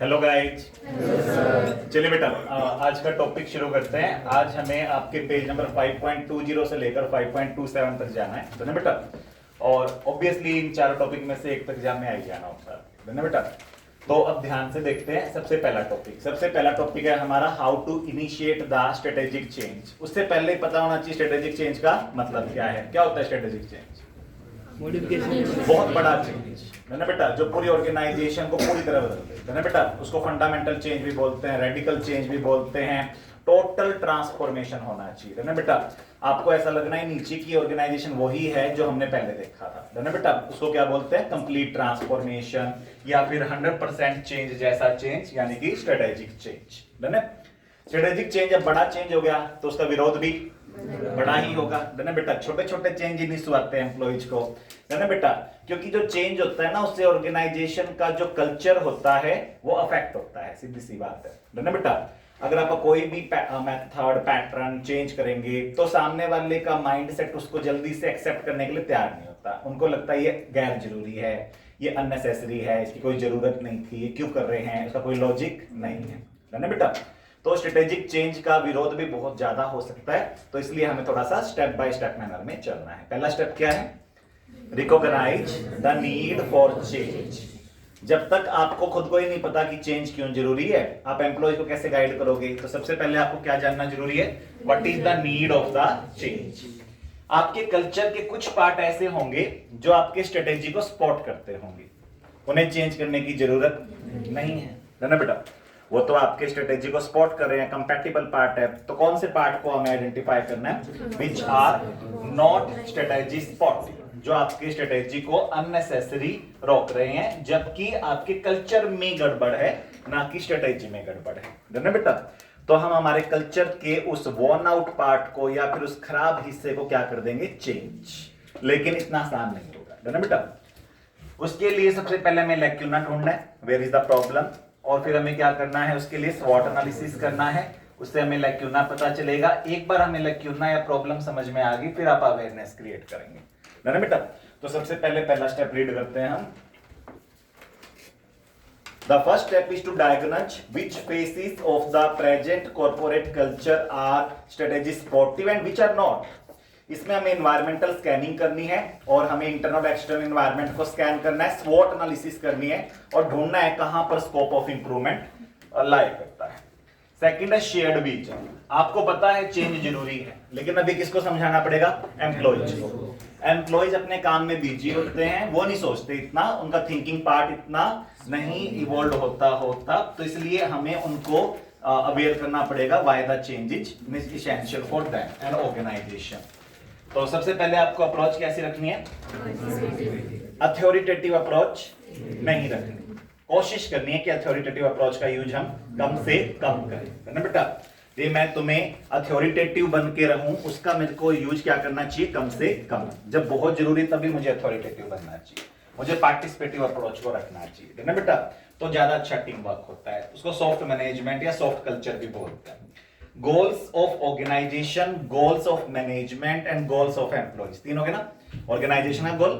Hello guys. चलिए बेटा, आज का टॉपिक शुरू करते हैं। आज हमें आपके पेज नंबर 5.20 से लेकर 5.27 तक जाना है, तो ना बेटा। और ऑब्वियसली इन चारों टॉपिक में से एक तक एग्जाम में आ ही जाना होता है ना बेटा। तो अब ध्यान से देखते हैं। सबसे पहला टॉपिक है हमारा how to initiate the strategic change. उससे पहले पता होना चाहिए स्ट्रेटेजिक चेंज का मतलब क्या है। क्या होता है स्ट्रेटेजिक चेंज? मॉडिफिकेशन, बहुत बड़ा चेंज है ना बेटा, जो पूरी ऑर्गेनाइजेशन को पूरी तरह बदल दे, है ना बेटा। उसको फंडामेंटल चेंज भी बोलते हैं, रेडिकल चेंज भी बोलते हैं। टोटल ट्रांसफॉर्मेशन होना चाहिए, है ना बेटा। आपको ऐसा लगना ही नीचे की ऑर्गेनाइजेशन वही है जो हमने पहले देखा था, है ना बेटा। उसको क्या बोलते हैं? कंप्लीट ट्रांसफॉर्मेशन या फिर 100% चेंज जैसा चेंज, यानी कि स्ट्रेटेजिक चेंज, है ना। स्ट्रेटेजिक चेंज जब बड़ा चेंज हो गया तो उसका विरोध भी बड़ा ही होगा, है ना बेटा। छोटे छोटे चेंज ही नहीं सुहाते हैं एम्प्लॉइज को, है ना बेटा। क्योंकि जो चेंज होता है ना, उससे ऑर्गेनाइजेशन का जो कल्चर होता है वो अफेक्ट होता है, सीधी सी बात है ना बेटा। अगर आप कोई भी मेथड पैटर्न चेंज करेंगे तो सामने वाले का माइंडसेट उसको जल्दी से एक्सेप्ट करने के लिए तैयार नहीं होता। उनको लगता है ये गैर जरूरी है, ये अननेसेसरी है, इसकी कोई जरूरत नहीं थी, ये क्यों कर रहे हैं, इसका कोई लॉजिक नहीं है ना बेटा। तो स्ट्रेटेजिक चेंज का विरोध भी बहुत ज्यादा हो सकता है, तो इसलिए हमें थोड़ा सा स्टेप बाय स्टेप मैनर में चलना है। पहला स्टेप क्या है? Recognise the need for change. जब तक आपको खुद को ही नहीं पता कि चेंज क्यों जरूरी है, आप एम्प्लॉय को कैसे गाइड करोगे? तो सबसे पहले आपको क्या जानना जरूरी है? What is the need of the change. आपके कल्चर के कुछ पार्ट ऐसे होंगे जो आपके स्ट्रेटेजी को सपोर्ट करते होंगे, उन्हें चेंज करने की जरूरत नहीं है ना बेटा। वो तो आपके स्ट्रेटेजी को सपोर्ट कर रहे हैं, कंपैटिबल पार्ट है। तो कौन से पार्ट को हमें आइडेंटिफाई करना है? Which are not strategy support, जो आपके स्ट्रेटेजी को अननेसेसरी रोक रहे हैं, जबकि आपके कल्चर में गड़बड़ है, ना कि स्ट्रेटेजी में गड़बड़ है ना बेटा। तो हम हमारे कल्चर के उस वॉर्न आउट पार्ट को या फिर उस खराब हिस्से को क्या कर देंगे? चेंज। लेकिन इतना आसान नहीं होगा ना बेटा। उसके लिए सबसे पहले हमें लैक्यूना ढूंढना है, वेयर इज द प्रॉब्लम। और फिर हमें क्या करना है? उसके लिए स्वॉट एनालिसिस करना है, उससे हमें लैक्यूना पता चलेगा। एक बार हमें लैक्यूना या प्रॉब्लम समझ में आ गई, फिर आप अवेयरनेस क्रिएट करेंगे ना बेटा। तो सबसे पहले पहला स्टेप रीड करते हैं हम। The first step is to diagnose which faces of the present corporate culture are strategy supportive and which are not. इसमें हमें एनवायरमेंटल स्कैनिंग करनी है और हमें इंटरनल एक्सटर्नल एनवायरमेंट को स्कैन करना है, स्वॉट एनालिसिस करनी है और ढूंढना है कहां पर स्कोप ऑफ इंप्रूवमेंट लाई करता है। सेकंड है शेयर्ड विजन। आपको पता है चेंज जरूरी है, लेकिन अभी किसको समझाना पड़ेगा? एम्प्लॉइज को। एम्प्लॉइज अपने काम में बिजी होते हैं, वो नहीं सोचते इतना, उनका थिंकिंग पार्ट इतना नहीं इवॉल्व होता, तो इसलिए हमें उनको अवेयर करना पड़ेगा why the change is essential for them and organisation. तो सबसे पहले आपको अप्रोच कैसी रखनी है? अथॉरिटेटिव अप्रोच नहीं रखनी। कोशिश करनी है कि अथॉरिटेटिव अप्रोच का यूज हम कम से कम करें, है ना बेटा। ये मैं तुम्हें अथॉरिटेटिव बन के रहूं, उसका मेरे को यूज क्या करना चाहिए? कम से कम। जब बहुत जरूरी तभी मुझे अथॉरिटेटिव बनना चाहिए, मुझे पार्टिसिपेटिव अप्रोच को रखना चाहिए, है ना बेटा। तो ज्यादा अच्छा टीम वर्क होता है, उसको सॉफ्ट मैनेजमेंट या सॉफ्ट कल्चर भी बोलते हैं। Goals of organisation, goals of management and goals of employees, तीन हो गए ना। ऑर्गेनाइजेशन का गोल,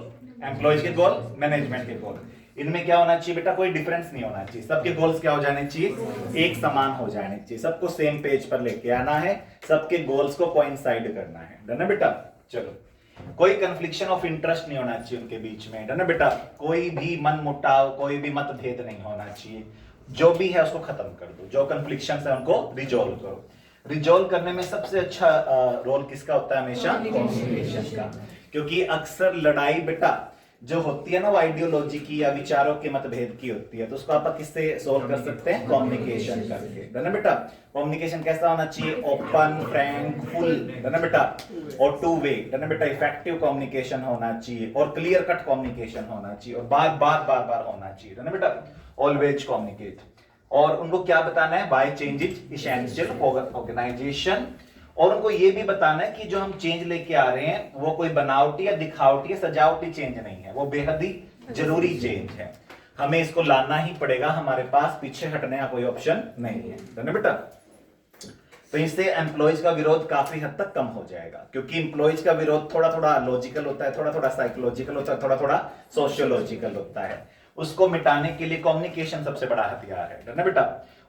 एम्प्लॉइज के गोल, मैनेजमेंट के गोल। इनमें क्या होना चाहिए बेटा? कोई डिफरेंस नहीं होना चाहिए। सबके गोल्स क्या हो जाने चाहिए? एक समान हो जाने चाहिए। सबको सेम पेज पर लेके आना है, सबके गोल्स को कोइंसाइड करना है ना बेटा। चलो, कोई कंफ्लिक्शन ऑफ इंटरेस्ट नहीं होना चाहिए उनके बीच में, है ना बेटा। कोई भी मन मुटाव, कोई भी मतभेद नहीं होना चाहिए। जो भी है उसको खत्म कर दो, जो कंफ्लिक्शन है उनको रिजॉल्व करो। रिजॉल्व करने में सबसे अच्छा रोल किसका होता है? हमेशा कम्युनिकेशन का। क्योंकि अक्सर लड़ाई बेटा जो होती है ना, वो आइडियोलॉजी की या विचारों के मतभेद की होती है, तो उसको आप किससे सोल्व कर सकते हैं? कम्युनिकेशन करके, है ना बेटा। कम्युनिकेशन कैसा होना चाहिए? ओपन, फ्रैंक, फुल, है ना बेटा, और टू वे, है ना बेटा। इफेक्टिव कम्युनिकेशन होना चाहिए और क्लियर कट कम्युनिकेशन होना चाहिए और बार बार होना चाहिए, है ना बेटा। Always communicate. और उनको क्या बताना है? Why change is essential for organisation. और उनको ये भी बताना है कि जो हम चेंज लेके आ रहे हैं वो कोई बनावटी या दिखावटी या सजावटी चेंज नहीं है, वो बेहद ही जरूरी चेंज है। हमें इसको लाना ही पड़ेगा, हमारे पास पीछे हटने का कोई ऑप्शन नहीं है ना बेटा। तो इससे एम्प्लॉइज का विरोध काफी हद तक कम हो जाएगा, क्योंकि एम्प्लॉइज का विरोध थोड़ा थोड़ा लॉजिकल होता है, थोड़ा थोड़ा साइकोलॉजिकल होता है, थोड़ा थोड़ा सोशियोलॉजिकल होता है। उसको मिटाने के लिए कम्युनिकेशन सबसे बड़ा हथियार है ना बेटा।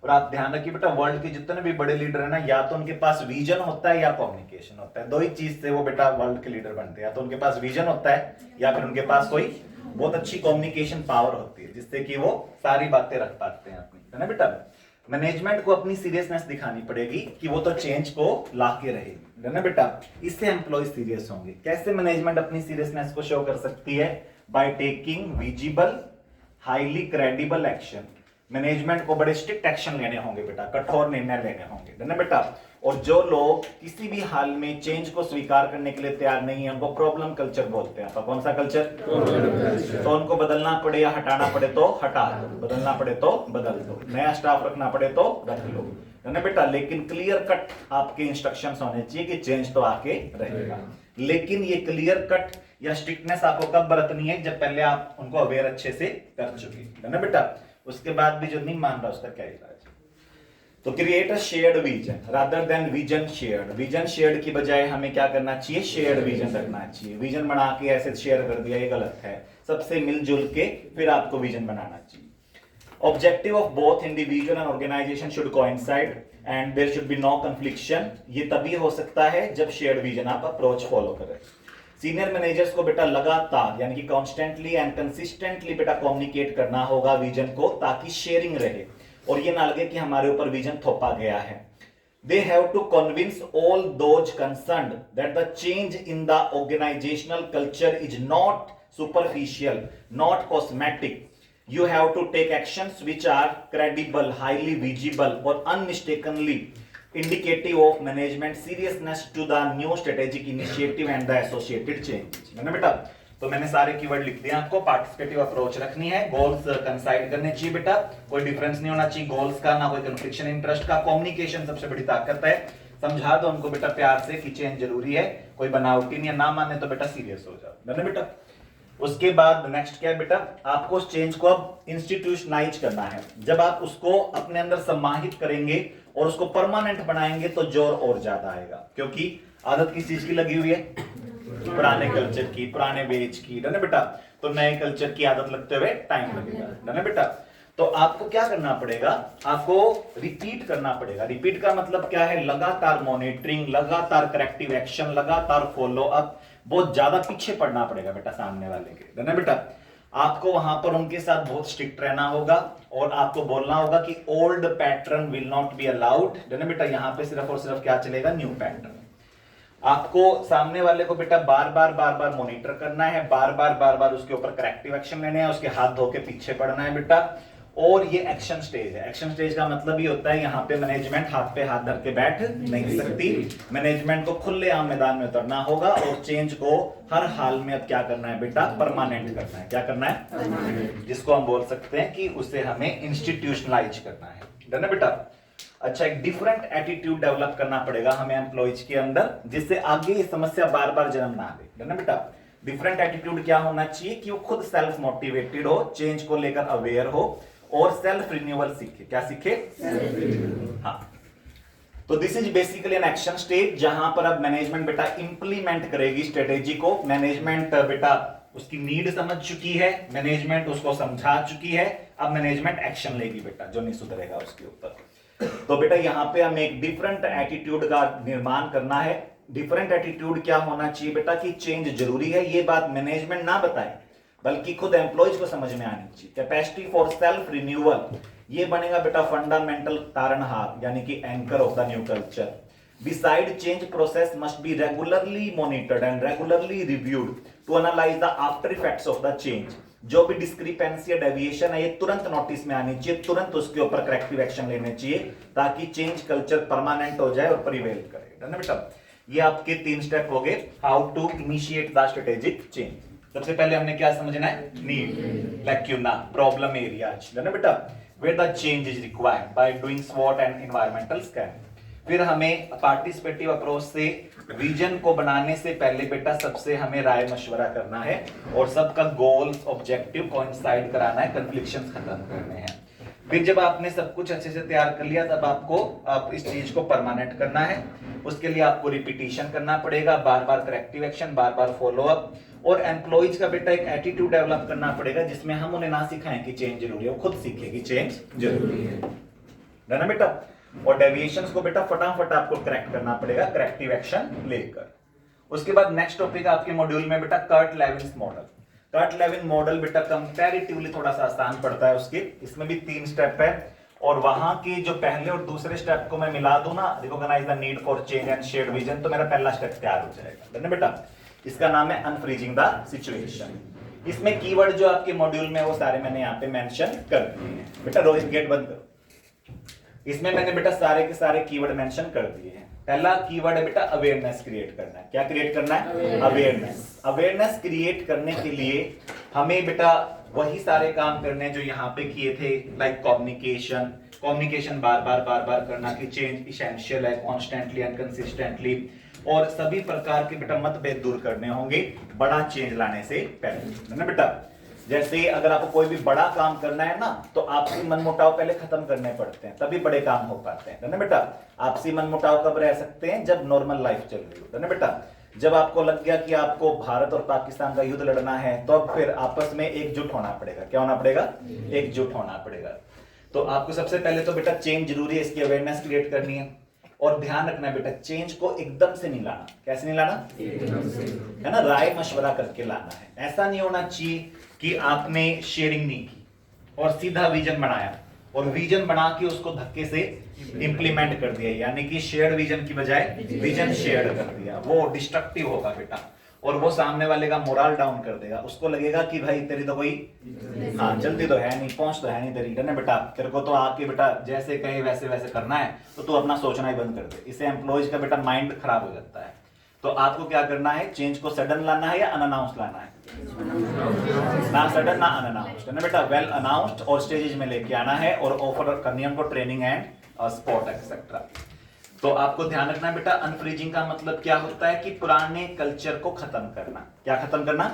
और आप ध्यान रखिए बेटा, वर्ल्ड के जितने भी बड़े लीडर है ना, या तो उनके पास विजन होता है या कम्युनिकेशन होता है। दो ही चीज से वो बेटा वर्ल्ड के लीडर बनते हैं, या तो उनके पास विजन होता है या फिर उनके पास कोई बहुत अच्छी कम्युनिकेशन पावर होती है, जिससे कि वो सारी बातें रख पाते हैं अपनी, है ना बेटा। मैनेजमेंट को अपनी सीरियसनेस दिखानी पड़ेगी कि वो तो चेंज को ला के रहेगी, है ना बेटा। इससे एम्प्लॉय सीरियस होंगे। कैसे मैनेजमेंट अपनी सीरियसनेस को शो कर सकती है? By taking visible highly credible action. Management को बड़े स्ट्रिक्ट एक्शन लेने होंगे बेटा, कठोर निर्णय लेने होंगे, है ना बेटा। और जो लोग किसी भी हाल में चेंज को स्वीकार करने के लिए तैयार नहीं है, उनको प्रॉब्लम कल्चर बोलते हैं। कौन सा कल्चर? तो उनको बदलना पड़े या हटाना पड़े तो हटा दो, बदलना पड़े तो बदल दो, नया स्टाफ रखना पड़े तो रख लो, है ना बेटा। लेकिन क्लियर कट आपके इंस्ट्रक्शंस होने चाहिए कि चेंज तो आके रहेगा। लेकिन ये क्लियर कट या स्ट्रिक्टनेस आपको कब बरतनी है? जब पहले आप उनको अवेयर अच्छे से कर चुके, है ना बेटा। उसके बाद भी जो नहीं मान रहा उसका क्या इलाज? तो create a shared vision rather than vision shared. Vision shared की बजाय हमें क्या करना चाहिए? शेयर्ड विजन रखना चाहिए। विजन बना के ऐसे शेयर कर दिया, ये गलत है। सबसे मिलजुल के फिर आपको विजन बनाना चाहिए। Objective of both individual and organisation should coincide and there should be no confliction. ये तभी हो सकता है जब शेयर्ड विजन आप अप्रोच फॉलो करें। सीनियर मैनेजर्स को बेटा लगातार यानी कि कॉन्स्टेंटली एंड कंसिस्टेंटली बेटा कम्युनिकेट करना होगा विजन को, ताकि शेयरिंग रहे और ये ना लगे कि हमारे ऊपर विजन थोपा गया है। They have to convince all those concerned that the change in the organizational culture is not superficial, not cosmetic. You have to take actions which are credible, highly visible or unmistakably indicative of management seriousness to the new strategic initiative and the associated changes. है ना बेटा? तो मैंने सारे keyword लिख दिए आपको। Participative approach रखनी है, गोल्स कंसाइड करने चाहिए बेटा, कोई डिफरेंस नहीं होना चाहिए गोल्स का, ना कोई कन्फ्लिक्शन इंटरेस्ट का। कम्युनिकेशन सबसे बड़ी ताकत है। समझा दो उनको बेटा प्यार से कि चेंज जरूरी है, कोई बनावटी नहीं है। ना माने तो बेटा सीरियस हो जाओ, है ना बेटा। उसके बाद नेक्स्ट क्या है बेटा? आपको उस चेंज को अब इंस्टीट्यूशनलाइज करना है। जब आप उसको अपने अंदर समाहित करेंगे और उसको परमानेंट बनाएंगे तो जोर और ज्यादा आएगा, क्योंकि आदत किस चीज की लगी हुई है? पुराने कल्चर की, पुराने वेज की, है ना बेटा। तो नए कल्चर की आदत लगते हुए टाइम लगेगा, है ना बेटा। तो आपको क्या करना पड़ेगा? आपको रिपीट करना पड़ेगा। रिपीट का मतलब क्या है? लगातार मॉनिटरिंग, लगातार करेक्टिव एक्शन, लगातार फॉलो अप। बहुत ज्यादा पीछे पड़ना पड़ेगा बेटा सामने वाले के, है ना बेटा। आपको वहां पर उनके साथ बहुत स्ट्रिक्ट रहना होगा और आपको बोलना होगा कि old pattern will not be allowed, है ना बेटा। यहां पे सिर्फ और सिर्फ क्या चलेगा? New pattern. आपको सामने वाले को बेटा बार बार मॉनिटर करना है, बार बार उसके ऊपर करेक्टिव एक्शन लेने हैं, उसके हाथ धो के पीछे पड़ना है बेटा। और ये एक्शन स्टेज है। एक्शन स्टेज का मतलब ये होता है यहाँ पे मैनेजमेंट हाथ पे हाथ धर के बैठ नहीं सकती। मैनेजमेंट को खुलेआम मैदान में उतरना होगा और चेंज को हर हाल में अब क्या करना है बेटा? परमानेंट करना है। क्या करना है? जिसको हम बोल सकते हैं कि उसे हमें इंस्टीट्यूशनलाइज करना है ना बेटा। अच्छा, एक डिफरेंट एटीट्यूड डेवलप करना पड़ेगा हमें एम्प्लॉइज के अंदर, जिससे आगे ये समस्या बार बार जन्म ना ले, है ना बेटा। डिफरेंट एटीट्यूड क्या होना चाहिए? कि वो खुद सेल्फ मोटिवेटेड हो, चेंज को लेकर अवेयर हो और सेल्फ रिन्यूअल सीखे। क्या सीखे? हाँ। तो this is basically an action stage, जहां पर अब मैनेजमेंट बेटा इंप्लीमेंट करेगी स्ट्रेटेजी को। मैनेजमेंट बेटा उसकी नीड समझ चुकी है, मैनेजमेंट उसको समझा चुकी है। अब मैनेजमेंट एक्शन लेगी बेटा, जो नहीं सुधरेगा उसके ऊपर। तो बेटा यहाँ पे हमें एक डिफरेंट एटीट्यूड का निर्माण करना है। डिफरेंट एटीट्यूड क्या होना चाहिए बेटा? कि चेंज जरूरी है, ये बात मैनेजमेंट ना बताए बल्कि खुद एम्प्लॉइज को समझ में आनी चाहिए। कैपेसिटी फॉर सेल्फ रिन्यूअल, ये बनेगा बेटा फंडामेंटल तारणहार यानी कि anchor of the new culture. Beside change process must be regularly monitored and regularly reviewed to analyze the after effects of the change. जो भी डिस्क्रिपेंसी या डेविएशन है ये तुरंत नोटिस में आनी चाहिए, तुरंत उसके ऊपर करेक्टिव एक्शन लेने चाहिए ताकि चेंज कल्चर परमानेंट हो जाए और प्रिवेल करे, है ना बेटा। ये आपके 3 स्टेप हो गए how to initiate the strategic change. सबसे पहले हमने क्या समझना है? नीड, लैक्यूना, प्रॉब्लम एरियाज, है ना बेटा, where the change is required by doing स्वॉट एंड एनवायरमेंटल स्कैन। फिर हमें पार्टिसिपेटिव अप्रोच से विजन को बनाने से पहले बेटा सबसे हमें राय मशवरा करना है और सबका गोल्स ऑब्जेक्टिव कोइंसाइड कराना है, कन्फ्लिक्शंस खत्म करने हैं। फिर जब आपने सब कुछ अच्छे से तैयार कर लिया तब आप इस चीज को परमानेंट करना है। उसके लिए आपको रिपीटिशन करना पड़ेगा, बार बार करेक्टिव एक्शन, बार बार फॉलो अप, और एम्प्लॉइज का बेटा एक एटीट्यूड डेवलप करना पड़ेगा जिसमें हम उन्हें ना सिखाएं कि चेंज जरूरी है, वो खुद सीखे कि चेंज जरूरी है ना बेटा। और डेविएशंस को बेटा फटाफट आपको करेक्ट करना पड़ेगा करेक्टिव एक्शन लेकर। उसके बाद नेक्स्ट टॉपिक आपके मॉड्यूल में बेटा Kurt Lewin's model. Kurt Lewin model बेटा कंपैरेटिवली थोड़ा सा आसान पड़ता है उसके, इसमें भी 3 स्टेप है, और वहां के जो पहले और दूसरे स्टेप को मैं मिला दूं ना, recognise the need for change and shared vision, तो मेरा पहला स्टेप तैयार हो जाएगा ना बेटा। इसका नाम है अनफ्रीजिंग द सिचुएशन। इसमें कीवर्ड जो आपके मॉड्यूल में वो सारे मैंने यहाँ पे मेंशन कर दिए हैं बेटा। रोहित गेट बंद करो। इसमें मैंने बेटा सारे के सारे कीवर्ड मेंशन कर दिए हैं। पहला कीवर्ड है बेटा अवेयरनेस क्रिएट करना है। क्या क्रिएट करना है? अवेयरनेस। अवेयरनेस क्रिएट करने के लिए हमें बेटा वही सारे काम करने हैं जो यहाँ पे किए थे, लाइक कम्युनिकेशन बार बार करना कि चेंज इसेंशियल है, कॉन्स्टेंटली एंड कंसिस्टेंटली, और सभी प्रकार के बेटा मतभेद दूर करने होंगे बड़ा चेंज लाने से पहले, है ना बेटा। जैसे अगर आपको कोई भी बड़ा काम करना है ना, तो आपसी मनमुटाव पहले खत्म करने पड़ते हैं, तभी बड़े काम हो पाते हैं, है ना बेटा। आपसी मनमुटाव कब रह सकते हैं? जब नॉर्मल लाइफ चल रही हो, है ना बेटा। जब आपको लग गया कि आपको भारत और पाकिस्तान का युद्ध लड़ना है, तो अब फिर आपस में एकजुट होना पड़ेगा। क्या होना पड़ेगा? एकजुट होना पड़ेगा। तो आपको सबसे पहले तो बेटा चेंज जरूरी है, इसकी अवेयरनेस क्रिएट करनी है, और ध्यान रखना है बेटा चेंज को एकदम से नहीं लाना। कैसे नहीं लाना? है ना, राय मशवरा करके लाना है। ऐसा नहीं होना चाहिए कि आपने शेयरिंग नहीं की और सीधा विजन बनाया, और विजन बना के उसको धक्के से इंप्लीमेंट कर दिया, यानी कि शेयर्ड विजन की बजाय विजन शेयर्ड कर दिया। वो डिस्ट्रक्टिव होगा बेटा, और वो सामने वाले का मोरल डाउन कर देगा। उसको लगेगा कि भाई तेरी तो कोई जल्दी तो है नहीं, पहुंच तो है नहीं तेरी, है ना बेटा। तेरे को तो आके बेटा जैसे कहे वैसे वैसे करना है, तो तू अपना सोचना ही बंद कर दे। इससे एम्प्लॉइज का बेटा माइंड खराब हो जाता है। तो आपको क्या करना है? चेंज को सडन लाना है या अनअनाउंस्ड लाना है? ना सडन ना अनअनाउंस्ड, है ना बेटा। वेल अनाउंस्ड और स्टेजेस में लेके आना है, और ऑफर करनी है उनको ट्रेनिंग एंड स्पोर्ट एक्सेट्रा। तो आपको ध्यान रखना है बेटा, अनफ्रीजिंग का मतलब क्या होता है कि पुराने कल्चर को खत्म करना। क्या खत्म करना?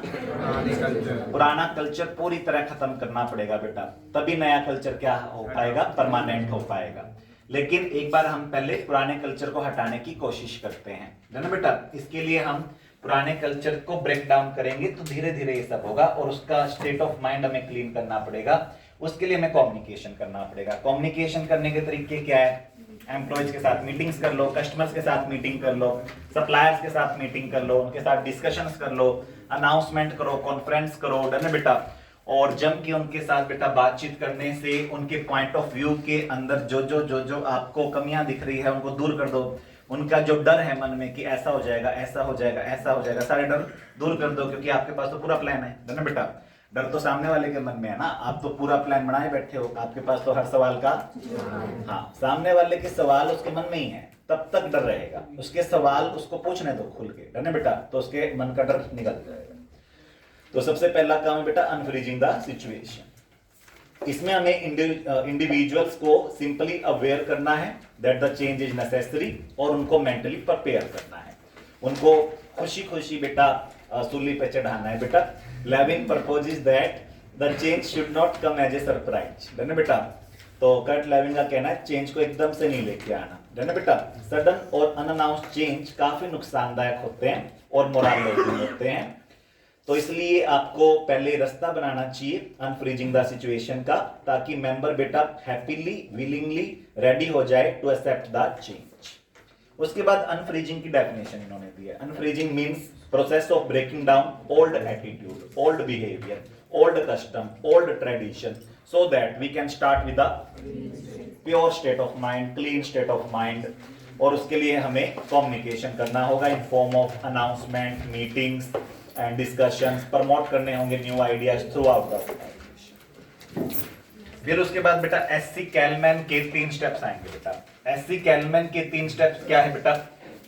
पुराना कल्चर पूरी तरह खत्म करना पड़ेगा बेटा, तभी नया कल्चर क्या हो पाएगा? परमानेंट हो पाएगा। लेकिन एक बार हम पहले पुराने कल्चर को हटाने की कोशिश करते हैं, है ना बेटा। इसके लिए हम पुराने कल्चर को ब्रेक डाउन करेंगे, तो धीरे धीरे ये सब होगा, और उसका स्टेट ऑफ माइंड हमें क्लीन करना पड़ेगा। उसके लिए हमें कम्युनिकेशन करना पड़ेगा। कम्युनिकेशन करने के तरीके क्या है? एम्प्लॉइज के साथ मीटिंग्स कर लो, कस्टमर्स के साथ मीटिंग कर लो, सप्लायर्स के साथ मीटिंग कर लो, उनके साथ डिस्कशंस कर लो, अनाउंसमेंट करो, कॉन्फ्रेंस करो, है ना बेटा। और जम के उनके साथ बेटा बातचीत करने से उनके पॉइंट ऑफ व्यू के अंदर जो आपको कमियां दिख रही है उनको दूर कर दो। उनका जो डर है मन में कि ऐसा हो जाएगा, ऐसा हो जाएगा, ऐसा हो जाएगा, सारे डर दूर कर दो, क्योंकि आपके पास तो पूरा प्लान है ना बेटा। डर तो सामने वाले के मन में है ना, आप तो पूरा प्लान बनाए बैठे हो, आपके पास तो हर सवाल का हाँ, सामने वाले के सवाल उसके मन में ही है, तब तक डर रहेगा। उसके सवाल उसको पूछने दो खुल के, है ना बेटा, तो उसके मन का डर निकल जाएगा। तो सबसे पहला काम है बेटा अनफ्रीजिंग द सिचुएशन। इसमें हमें इंडिविजुअल्स को सिंपली अवेयर करना है that the change is necessary, और उनको मेंटली प्रिपेयर करना है। उनको खुशी खुशी बेटा सूली पे चढ़ाना है बेटा। Lewin proposes that the change should not come as a surprise, है ना बेटा। तो कर्ट लेविन का कहना है चेंज को एकदम से नहीं लेके आना, है ना बेटा। सडन और अनअनाउंस्ड चेंज काफी नुकसानदायक होते हैं और मोरल लूजिंग होते हैं। तो इसलिए आपको पहले रास्ता बनाना चाहिए अनफ्रीजिंग द सिचुएशन का, ताकि मेंबर बेटा हैप्पीली विलिंगली रेडी हो जाए टू एक्सेप्ट द चेंज। उसके बाद अनफ्रीजिंग की डेफिनेशन इन्होंने दी है। Unfreezing means process of breaking down old attitude, old behaviour, old custom, old tradition, so that we can start with the pure state of mind, clean state of mind। और उसके लिए हमें communication करना होगा in form of announcement, meetings and discussions, promote करने होंगे new ideas throughout the organisation. फिर उसके बाद बेटा एससी कैलमैन के 3 स्टेप्स आएंगे बेटा। एससी कैलमैन के 3 स्टेप्स क्या है बेटा,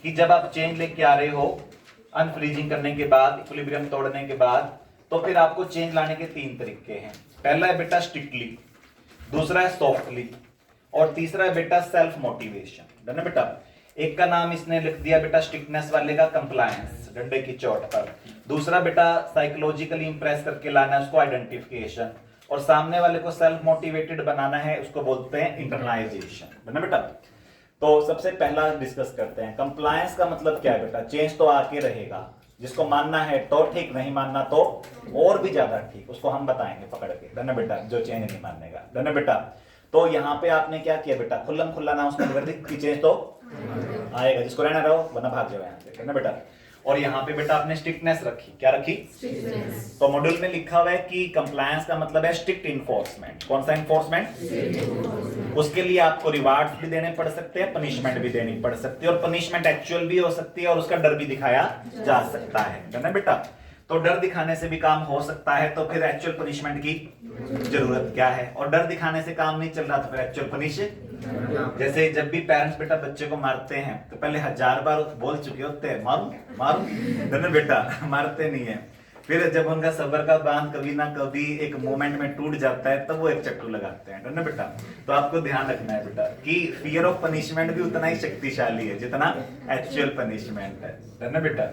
कि जब आप चेंज लेके आ रहे हो अनफ्रीजिंग करने के बाद, इक्विलिब्रियम तोड़ने के बाद, तो फिर आपको चेंज लाने के 3 तरीके हैं। पहला है बेटा स्ट्रिक्टली, दूसरा है सॉफ्टली, और तीसरा है बेटा सेल्फ मोटिवेशन, है ना बेटा। एक का नाम इसने लिख दिया बेटा स्ट्रिक्टनेस वाले का कंप्लायंस, डंडे की चोट पर। दूसरा बेटा साइकोलॉजिकली इंप्रेस करके लाना है उसको, आइडेंटिफिकेशन। और सामने वाले को सेल्फ मोटिवेटेड बनाना है, उसको बोलते हैं इंटरनलाइजेशन, है ना बेटा। तो सबसे पहला डिस्कस करते हैं कंप्लायंस का मतलब क्या है बेटा। चेंज तो आके रहेगा, जिसको मानना है तो ठीक, नहीं मानना तो और भी ज्यादा ठीक, उसको हम बताएंगे पकड़ के, है ना बेटा, जो चेंज नहीं मानेगा, है ना बेटा। तो यहाँ पे आपने क्या किया बेटा, खुल्लम खुल्ला अनाउंसमेंट कर दी कि चेंज तो आएगा, जिसको रहना रहो वरना भाग जाओ यहाँ से, है ना बेटा। और यहाँ पे बेटा आपने स्ट्रिक्टनेस रखी, क्या रखी, स्ट्रिक्टनेस। तो मॉड्यूल में लिखा हुआ है कि कंप्लायंस का मतलब है स्ट्रिक्ट इन्फोर्समेंट। कौन सा इन्फोर्समेंट? उसके लिए आपको रिवार्ड्स भी देने पड़ सकते हैं, पनिशमेंट भी देनी पड़ सकती है, और पनिशमेंट एक्चुअल भी हो सकती है और उसका डर भी दिखाया जा सकता है ना बेटा। तो डर दिखाने से भी काम हो सकता है, तो फिर एक्चुअल पनिशमेंट की जरूरत क्या है। और डर दिखाने से काम नहीं चल रहा तो फिर एक्चुअल पनिश, जैसे जब भी पेरेंट्स बेटा बच्चे को मारते हैं तो पहले 1000 बार बोल चुके होते हैं मारू मारू, ना बेटा, मारते नहीं है। फिर जब उनका सबर का बांध कभी ना कभी एक मोमेंट में टूट जाता है तब वो एक चक्कर लगाते हैं, ना बेटा। तो आपको ध्यान रखना है बेटा कि फियर ऑफ पनिशमेंट भी उतना ही शक्तिशाली है जितना एक्चुअल पनिशमेंट है ना बेटा।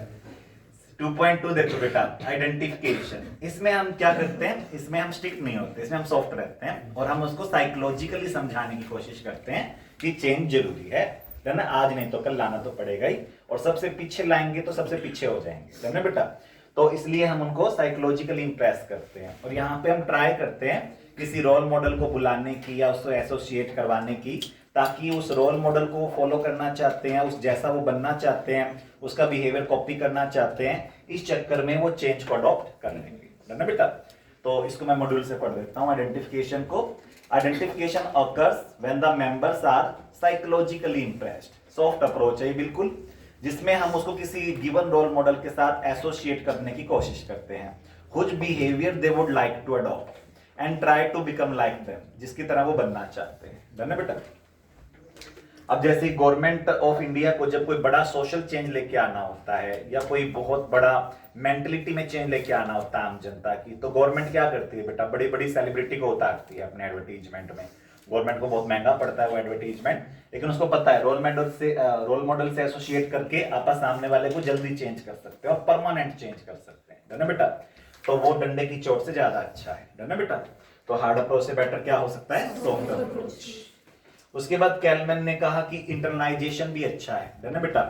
2.2 देखो बेटा, आइडेंटिफिकेशन। इसमें हम क्या करते हैं, इसमें हम स्ट्रिक्ट नहीं होते, इसमें हम सॉफ्ट रहते हैं और हम उसको साइकोलॉजिकली समझाने की कोशिश करते हैं कि चेंज जरूरी है ना, आज नहीं तो कल लाना तो पड़ेगा ही, और सबसे पीछे लाएंगे तो सबसे पीछे हो जाएंगे, है ना बेटा। तो इसलिए हम उनको साइकोलॉजिकली इंप्रेस करते हैं, और यहाँ पे हम ट्राई करते हैं किसी रोल मॉडल को बुलाने की या उसको एसोसिएट करवाने की, ताकि उस रोल मॉडल को फॉलो करना चाहते हैं, उस जैसा वो बनना चाहते हैं, उसका बिहेवियर कॉपी करना चाहते हैं, इस चक्कर में वो चेंज को अडॉप्ट कर लेंगे, है ना बेटा। तो इसको मैं मॉड्यूल से पढ़ देता हूँ आइडेंटिफिकेशन को। Identification occurs when the members are psychologically impressed. Soft approach है बिल्कुल, जिसमें हम उसको किसी गिवन रोल मॉडल के साथ एसोसिएट करने की कोशिश करते हैं, which behaviour they would like to adopt and try to become like them, जिसकी तरह वो बनना चाहते हैं, है ना बेटा। अब जैसे गवर्नमेंट ऑफ इंडिया को जब कोई बड़ा सोशल चेंज लेके आना होता है या कोई बहुत बड़ा मेंटलिटी में चेंज लेके आना होता है आम जनता की, तो गवर्नमेंट क्या करती है बेटा, बड़ी बड़ी सेलिब्रिटी को उतारती है अपने एडवर्टीजमेंट में। गवर्नमेंट को बहुत महंगा पड़ता है वो एडवर्टीजमेंट, लेकिन उसको पता है रोल मॉडल से एसोसिएट करके आप सामने वाले को जल्दी चेंज कर सकते हैं और परमानेंट चेंज कर सकते हैं, है ना बेटा। तो वो डंडे की चोट से ज्यादा अच्छा है ना बेटा। तो हार्ड अप्रोच से बेटर क्या हो सकता है, सॉफ्ट अप्रोच। उसके बाद कैलमैन ने कहा कि इंटरनलाइजेशन भी अच्छा है ना बेटा।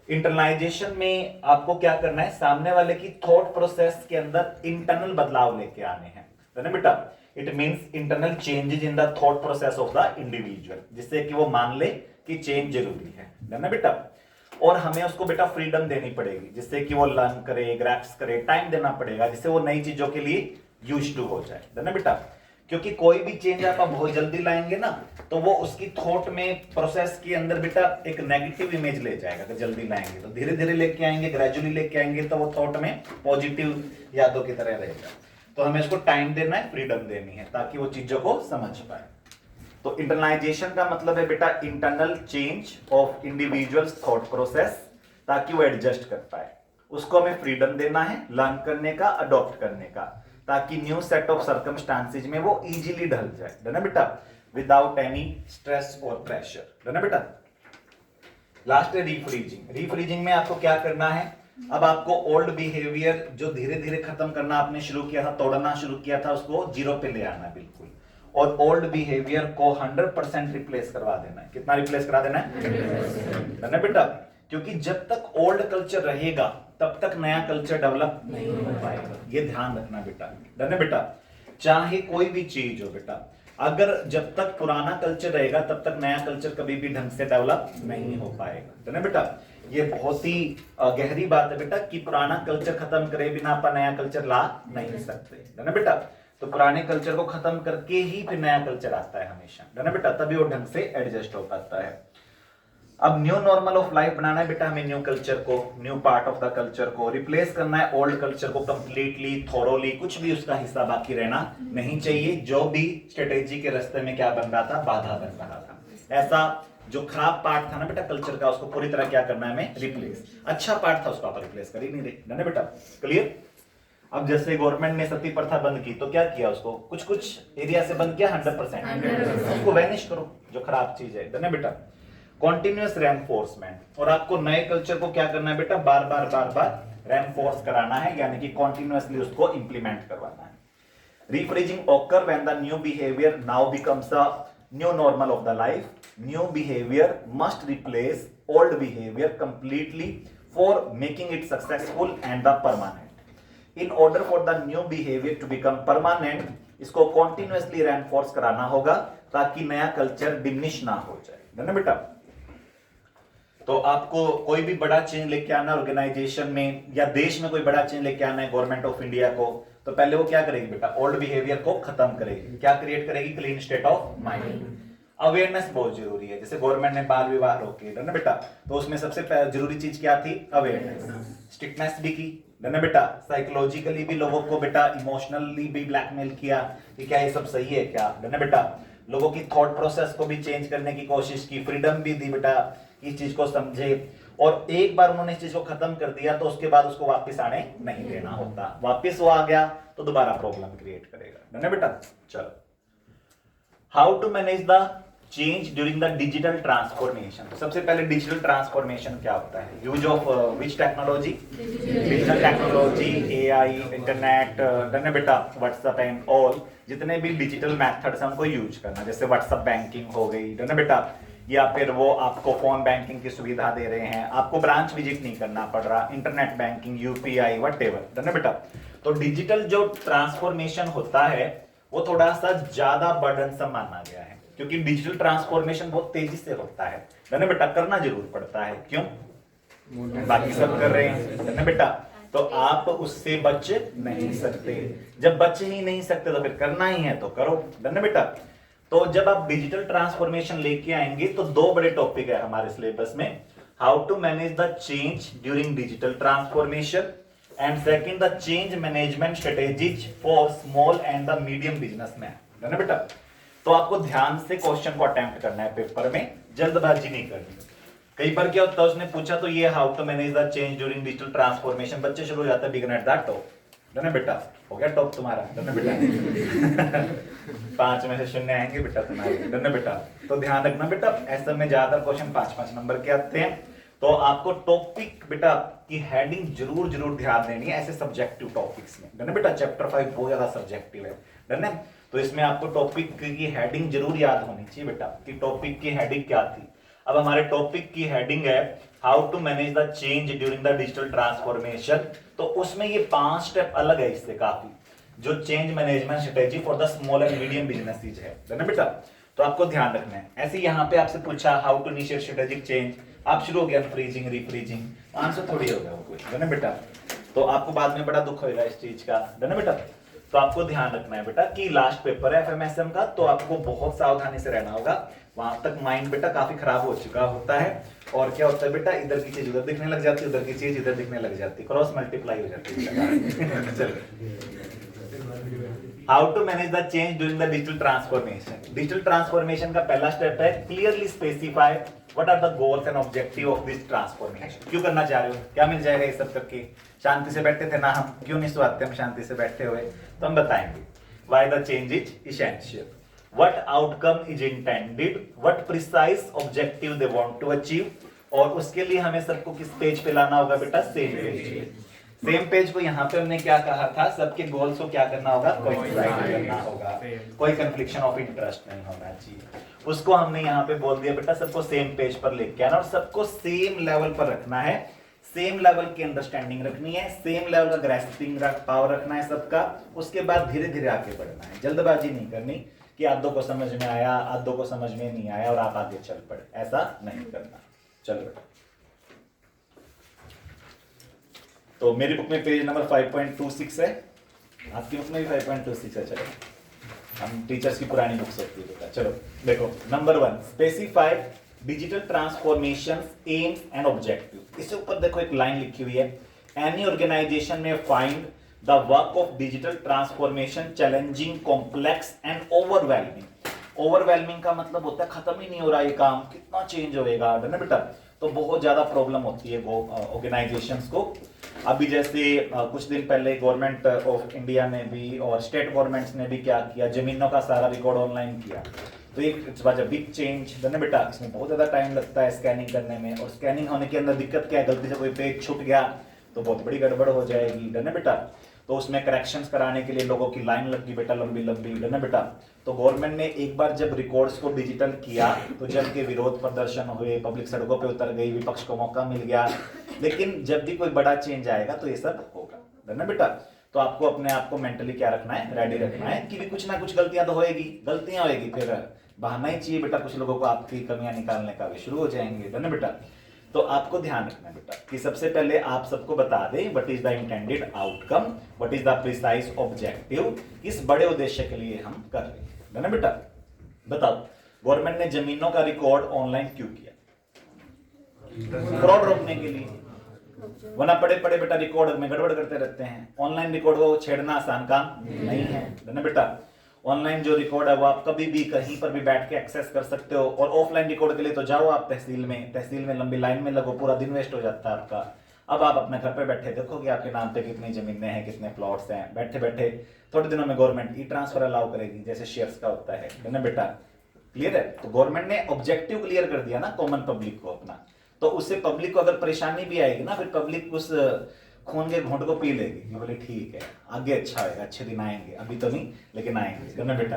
इंटरनलाइजेशन में आपको क्या करना है, सामने वाले की थॉट प्रोसेस के अंदर इंटरनल बदलाव लेके आने हैं, है ना बेटा। It means internal changes in the thought process of the individual, जिससे कि वो मान ले कि चेंज जरूरी है ना बेटा। और हमें उसको बेटा फ्रीडम देनी पड़ेगी, जिससे कि वो लर्न करे, ग्रैस्प करे, टाइम देना पड़ेगा, जिससे वो नई चीजों के लिए यूज्ड टू हो जाए, है ना बेटा। क्योंकि कोई भी चेंज आप बहुत जल्दी लाएंगे ना, तो वो उसकी थॉट में प्रोसेस के अंदर बेटा एक नेगेटिव इमेज ले जाएगा। अगर जल्दी लाएंगे तो धीरे धीरे लेके आएंगे, ग्रेजुअली लेके आएंगे, तो वो थॉट में पॉजिटिव यादों की तरह रहेगा। तो हमें उसको टाइम देना है, फ्रीडम देनी है, ताकि वो चीजों को समझ पाए। तो इंटरनलाइजेशन का मतलब है बेटा internal change of individuals thought process, ताकि वो एडजस्ट कर पाए। उसको हमें फ्रीडम देना है लर्न करने का, अडॉप्ट करने का, ताकि न्यू सेट ऑफ सर्कमस्टांसेस में वो इजीली ढल जाए, है ना बेटा, विदाउट एनी स्ट्रेस और प्रेशर, है ना बेटा। लास्ट है रीफ्रीजिंग। रीफ्रीजिंग में आपको क्या करना है, अब आपको ओल्ड बिहेवियर जो धीरे धीरे खत्म करना आपने शुरू किया था, तोड़ना शुरू किया था, उसको 0 पे ले आना बिल्कुल, और ओल्ड बिहेवियर को 100% रिप्लेस करवा देना है। कितना रिप्लेस करा देना है ना बेटा। क्योंकि जब तक ओल्ड कल्चर रहेगा तब तक नया कल्चर डेवलप नहीं हो पाएगा, ये ध्यान रखना बेटा, है ना बेटा। चाहे कोई भी चीज हो बेटा, अगर जब तक पुराना कल्चर रहेगा तब तक नया कल्चर कभी भी ढंग से डेवलप नहीं हो पाएगा, है ना बेटा। ये बहुत ही गहरी बात है बेटा कि पुराना कल्चर खत्म करे बिना अपन नया कल्चर ला नहीं सकते, है ना बेटा। तो पुराने कल्चर को खत्म करके ही फिर नया कल्चर आता है हमेशा, है ना बेटा, तभी वो ढंग से एडजस्ट हो पाता है। अब न्यू नॉर्मल ऑफ लाइफ बनाना है बेटा हमें, न्यू कल्चर को, new part of the culture को रिप्लेस करना है ओल्ड कल्चर को कंप्लीटली, थोरोली, कुछ भी उसका हिस्सा बाकी रहना नहीं चाहिए। जो भी स्ट्रेटेजी के रास्ते में क्या बन रहा था, बाधा बन रहा था, ऐसा जो खराब पार्ट था ना बेटा कल्चर का, उसको पूरी तरह क्या करना है हमें, रिप्लेस। अच्छा पार्ट था उसको आप रिप्लेस कर ही नहीं रहे, ना बेटा, क्लियर। अब जैसे गवर्नमेंट ने सती प्रथा बंद की, तो क्या किया, उसको कुछ कुछ एरिया से बंद किया 100%, उसको वैनिश करो जो खराब चीज है ना बेटा। कॉन्टिन्यूअस रेनफोर्समेंट, और आपको नए कल्चर को क्या करना है बेटा, बार बार रेनफोर्स कराना है, यानी कि कॉन्टिन्यूअसली उसको इंप्लीमेंट करवाना है। Rephrasing occur when the new behavior now becomes the new normal of the life. New behavior must replace old behavior completely for making it successful and the permanent. In order for the new behavior to become permanent, इसको continuously reinforce कराना होगा ताकि नया culture diminish ना हो जाए, है ना बेटा। तो आपको कोई भी बड़ा चेंज लेके आना ऑर्गेनाइजेशन में या देश में कोई बड़ा चेंज लेके आना है गवर्नमेंट ऑफ इंडिया को, तो पहले वो क्या करेगी बेटा, ओल्ड बिहेवियर को खत्म करेगी। क्या क्रिएट करेगी, clean state of mind. Awareness बहुत जरूरी है। जैसे गवर्नमेंट ने बाल विवाह रोके, है ना बेटा, तो उसमें सबसे जरूरी चीज क्या थी, अवेयरनेस। स्ट्रिक्टनेस भी की, है ना बेटा। साइकोलॉजिकली भी लोगों को बेटा, इमोशनली भी ब्लैकमेल किया कि क्या ये सब सही है क्या, है ना बेटा। लोगों की थॉट प्रोसेस को भी चेंज करने की कोशिश की, फ्रीडम भी दी बेटा, इस चीज को समझे। और एक बार उन्होंने इस चीज को खत्म कर दिया तो उसके बाद उसको वापस आने नहीं देना होता। वापस वो आ गया तो दोबारा प्रॉब्लम क्रिएट करेगा, है ना बेटा। चलो, how to manage the change during the digital transformation. सबसे पहले डिजिटल ट्रांसफॉर्मेशन क्या होता है, use of which technology, digital technology, AI, internet, है ना बेटा, व्हाट्सएप एंड ऑल जितने भी डिजिटल मेथड्स हैं उनको यूज करना। जैसे व्हाट्सएप बैंकिंग हो गई, है ना बेटा, या फिर वो आपको फोन बैंकिंग की सुविधा दे रहे हैं, आपको ब्रांच विजिट नहीं करना पड़ रहा, इंटरनेट बैंकिंग, यूपीआई, व्हाटएवर, है ना बेटा। तो डिजिटल जो ट्रांसफॉर्मेशन होता है वो थोड़ा सा ज्यादा बर्डनसम माना गया है, क्योंकि डिजिटल ट्रांसफॉर्मेशन बहुत तेजी से होता है ना बेटा, करना जरूर पड़ता है। क्यों, बाकी सब कर रहे हैं, है ना बेटा, तो आप उससे बच नहीं सकते। जब बच ही नहीं सकते तो फिर करना ही है तो करो, है ना बेटा। तो जब आप डिजिटल ट्रांसफॉर्मेशन लेके आएंगे तो दो बड़े टॉपिक है हमारे सिलेबस में, how to manage the change during digital transformation and second the change management strategies for small and the medium businessman, है ना बेटा। तो आपको ध्यान से क्वेश्चन को अटेम्प्ट करना है पेपर में, जल्दबाजी नहीं करनी। कई बार क्या होता है, उसने पूछा तो ये how to manage the change during digital transformation, बच्चे शुरू हो जाते हैं बिगिन एट द टॉप, है ना बेटा। हो गया टॉप तुम्हारा, है ना बेटा। 5 में से 0 आएंगे बेटा तुम्हारे, है ना बेटा। तो ध्यान रखना बेटा, ऐसे में ज्यादातर क्वेश्चन 5-5 नंबर के आते हैं। तो आपको टॉपिक बेटा की हेडिंग जरूर जरूर ध्यान देनी है ऐसे सब्जेक्टिव टॉपिक्स में, है ना बेटा। चैप्टर 5 बहुत ज्यादा सब्जेक्टिव है ना, तो इसमें आपको टॉपिक की हेडिंग जरूर याद होनी चाहिए बेटा कि टॉपिक की हेडिंग क्या थी। अब हमारे टॉपिक की हेडिंग है how to manage the change during the digital transformation. तो उसमें ये 5 स्टेप अलग है इससे काफी, जो change management strategy for the small and medium businesses है ना बेटा। तो आपको ध्यान रखना है। ऐसे यहाँ पे आपसे पूछा how to initiate strategic change, आप शुरू हो गया फ्रीजिंग रिफ्रीजिंग, आंसर थोड़ी हो गया वो कोई, है ना बेटा। तो आपको बाद में बड़ा दुख होगा इस चीज का, है ना बेटा। तो आपको ध्यान रखना है बेटा कि लास्ट पेपर है एफएमएसएम का, तो आपको बहुत सावधानी से रहना होगा। वहां तक माइंड बेटा काफी खराब हो चुका होता है, और क्या होता है बेटा, इधर की चीज उधर दिखने लग जाती है, उधर की चीज इधर दिखने लग जाती है, क्रॉस मल्टीप्लाई हो जाती है। चलिए, how to manage the change during the digital transformation. Digital transformation का पहला स्टेप है clearly specify what are the goals and objective of this transformation. क्यों करना चाह रहे हो, क्या मिल जाएगा ये सब करके। शांति से बैठे थे ना हम, क्यों नहीं स्वाते हम शांति से बैठे हुए, तो हम बताएंगे why the change is essential, what outcome is intended, what precise objective they want to achieve, और उसके लिए हमें सबको किस पेज पे लाना होगा बेटा, सेम पेज पे। सेम पेज को यहाँ पे हमने क्या कहा था, सबके गोल्स को क्या करना होगा, कोइंसाइड करना होगा, कोई कंफ्लिक्शन ऑफ इंटरेस्ट नहीं होना चाहिए। उसको हमने यहाँ पे बोल दिया बेटा सबको सेम पेज पर लेके आना, और सबको सेम लेवल पर रखना है, सेम लेवल की अंडरस्टैंडिंग रखनी है, सेम लेवल का ग्रेस्पिंग पावर रखना है सबका। उसके बाद धीरे धीरे आगे बढ़ना है, जल्दबाजी नहीं करनी कि आधों को समझ में आया आधों को समझ में नहीं आया और आप आगे चल पड़े, ऐसा नहीं करना। चलो बेटा, तो मेरी बुक में पेज नंबर 5.26 है, आपकी बुक में भी 5.26 है। चलो, हम टीचर्स की पुरानी बुक्स होती है बेटा। चलो देखो, number 1 specify digital transformation AIIMS and objective. इससे ऊपर देखो एक लाइन लिखी हुई है, एनी ऑर्गेनाइजेशन में find the work of digital transformation challenging, complex and overwhelming. Overwhelming का मतलब होता है खत्म ही नहीं हो रहा ये काम, कितना चेंज होएगा, है ना बेटा। तो बहुत ज्यादा प्रॉब्लम होती है वो ऑर्गेनाइजेशंस को। अभी जैसे कुछ दिन पहले गवर्नमेंट ऑफ इंडिया ने भी और स्टेट गवर्नमेंट्स ने भी क्या किया, जमीनों का सारा रिकॉर्ड ऑनलाइन किया। तो एक बिग चेंज है ना बेटा, इसमें बहुत ज्यादा टाइम लगता है स्कैनिंग करने में, और स्कैनिंग होने के अंदर दिक्कत क्या है, गलती से कोई पेज छूट गया तो बहुत बड़ी गड़बड़ हो जाएगी, है ना बेटा। तो उसमें करेक्शंस कराने के लिए लोगों की लाइन लग गई बेटा, लंबी लंबी, है ना बेटा। तो गवर्नमेंट ने एक बार जब रिकॉर्ड्स को डिजिटल किया तो जब के विरोध प्रदर्शन हुए, पब्लिक सड़कों पे उतर गई, विपक्ष को मौका मिल गया। लेकिन जब भी कोई बड़ा चेंज आएगा तो ये सब होगा, है ना बेटा। तो आपको अपने आप को मेंटली क्या रखना है, रेडी रखना है कि भी कुछ ना कुछ गलतियां तो होएगी, गलतियां होएगी, फिर बहाना ही चाहिए बेटा। कुछ लोगों को आपकी कमियां निकालने का भी शुरू हो जाएंगे, है ना बेटा। तो आपको ध्यान रखना है बेटा कि सबसे पहले आप सबको बता दें what is the intended outcome, what is the precise objective, किस बड़े उद्देश्य के लिए हम कर रहे हैं, है ना बेटा। बताओ गवर्नमेंट ने जमीनों का रिकॉर्ड ऑनलाइन क्यों किया? फ्रॉड रोकने के लिए, वरना पड़े पड़े बेटा रिकॉर्ड में गड़बड़ करते रहते हैं। ऑनलाइन रिकॉर्ड को छेड़ना आसान काम नहीं है ना बेटा। ऑनलाइन जो रिकॉर्ड है वो आप कभी भी कहीं पर भी बैठ के एक्सेस कर सकते हो। और ऑफलाइन रिकॉर्ड के लिए तो जाओ आप तहसील में लंबी लाइन में लगो, पूरा दिन वेस्ट हो जाता है आपका। अब आप अपने घर पे बैठे देखो कि आपके नाम पे कितनी जमीनें हैं, कितने प्लॉट्स हैं। बैठे बैठे थोड़े दिनों में गवर्नमेंट ई ट्रांसफर अलाउ करेगी, जैसे शेयर्स का होता है ना बेटा। क्लियर है? तो गवर्नमेंट ने ऑब्जेक्टिव क्लियर कर दिया ना कॉमन पब्लिक को अपना। तो उससे पब्लिक को अगर परेशानी भी आएगी ना, फिर पब्लिक उस खून के घूंट को पी लेगी कि बोले ठीक है आगे अच्छा होगा, अच्छे दिन आएंगे, अभी तो नहीं लेकिन आएंगे, ना बेटा।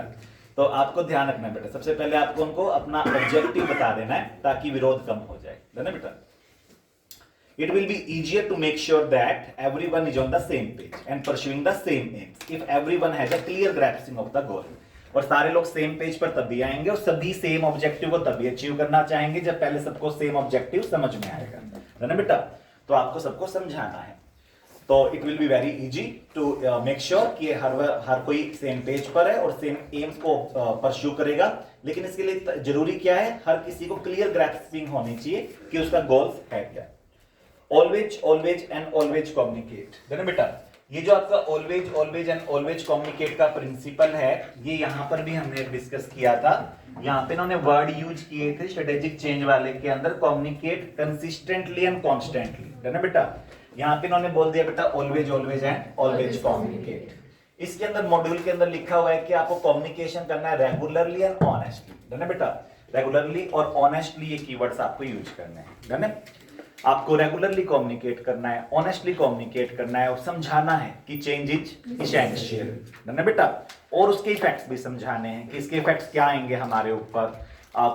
तो आपको ध्यान रखना है बेटा, सबसे पहले आपको उनको अपना ऑब्जेक्टिव बता देना है ताकि विरोध कम हो जाए, है ना बेटा। It will be easier to make sure that everyone is on the same page and pursuing the same aims if everyone has a clear grasping of the goal. और सारे लोग सेम पेज पर तभी आएंगे और सभी सेम ऑब्जेक्टिव को तभी अचीव करना चाहेंगे जब पहले सबको सेम ऑब्जेक्टिव समझ में आएगा, है ना बेटा। तो आपको सबको समझाना है। तो it will be very easy to make sure कि हर कोई सेम पेज पर है और सेम एम्स को परस्यू करेगा। लेकिन इसके लिए जरूरी क्या है, हर किसी को क्लियर ग्रास्पिंग होनी चाहिए कि उसका गोल्स है क्या। ऑलवेज एंड ऑलवेज कम्युनिकेट, है ना बेटा। ये जो आपका ऑलवेज एंड ऑलवेज कम्युनिकेट का प्रिंसिपल है, ये यहाँ पर भी हमने डिस्कस किया था। यहाँ पे इन्होंने वर्ड यूज किए थे स्ट्रेटेजिक चेंज वाले के अंदर, कम्युनिकेट कंसिस्टेंटली एंड कॉन्स्टेंटली, है ना बेटा। यहाँ पे इन्होंने बोल दिया बेटा ऑलवेज एंड ऑलवेज कम्युनिकेट। इसके अंदर मॉड्यूल के अंदर लिखा हुआ है कि आपको कम्युनिकेशन करना है रेगुलरली एंड ऑनेस्टली, है ना बेटा। रेगुलरली और ऑनेस्टली ये कीवर्ड्स आपको यूज करने हैं, है ना। आपको रेगुलरली कम्युनिकेट करना है, ऑनेस्टली कम्युनिकेट करना है और समझाना है कि चेंज इज एसेंशियल, है ना बेटा। और उसके इफेक्ट्स भी समझाने हैं कि इसके इफेक्ट्स क्या आएंगे हमारे ऊपर,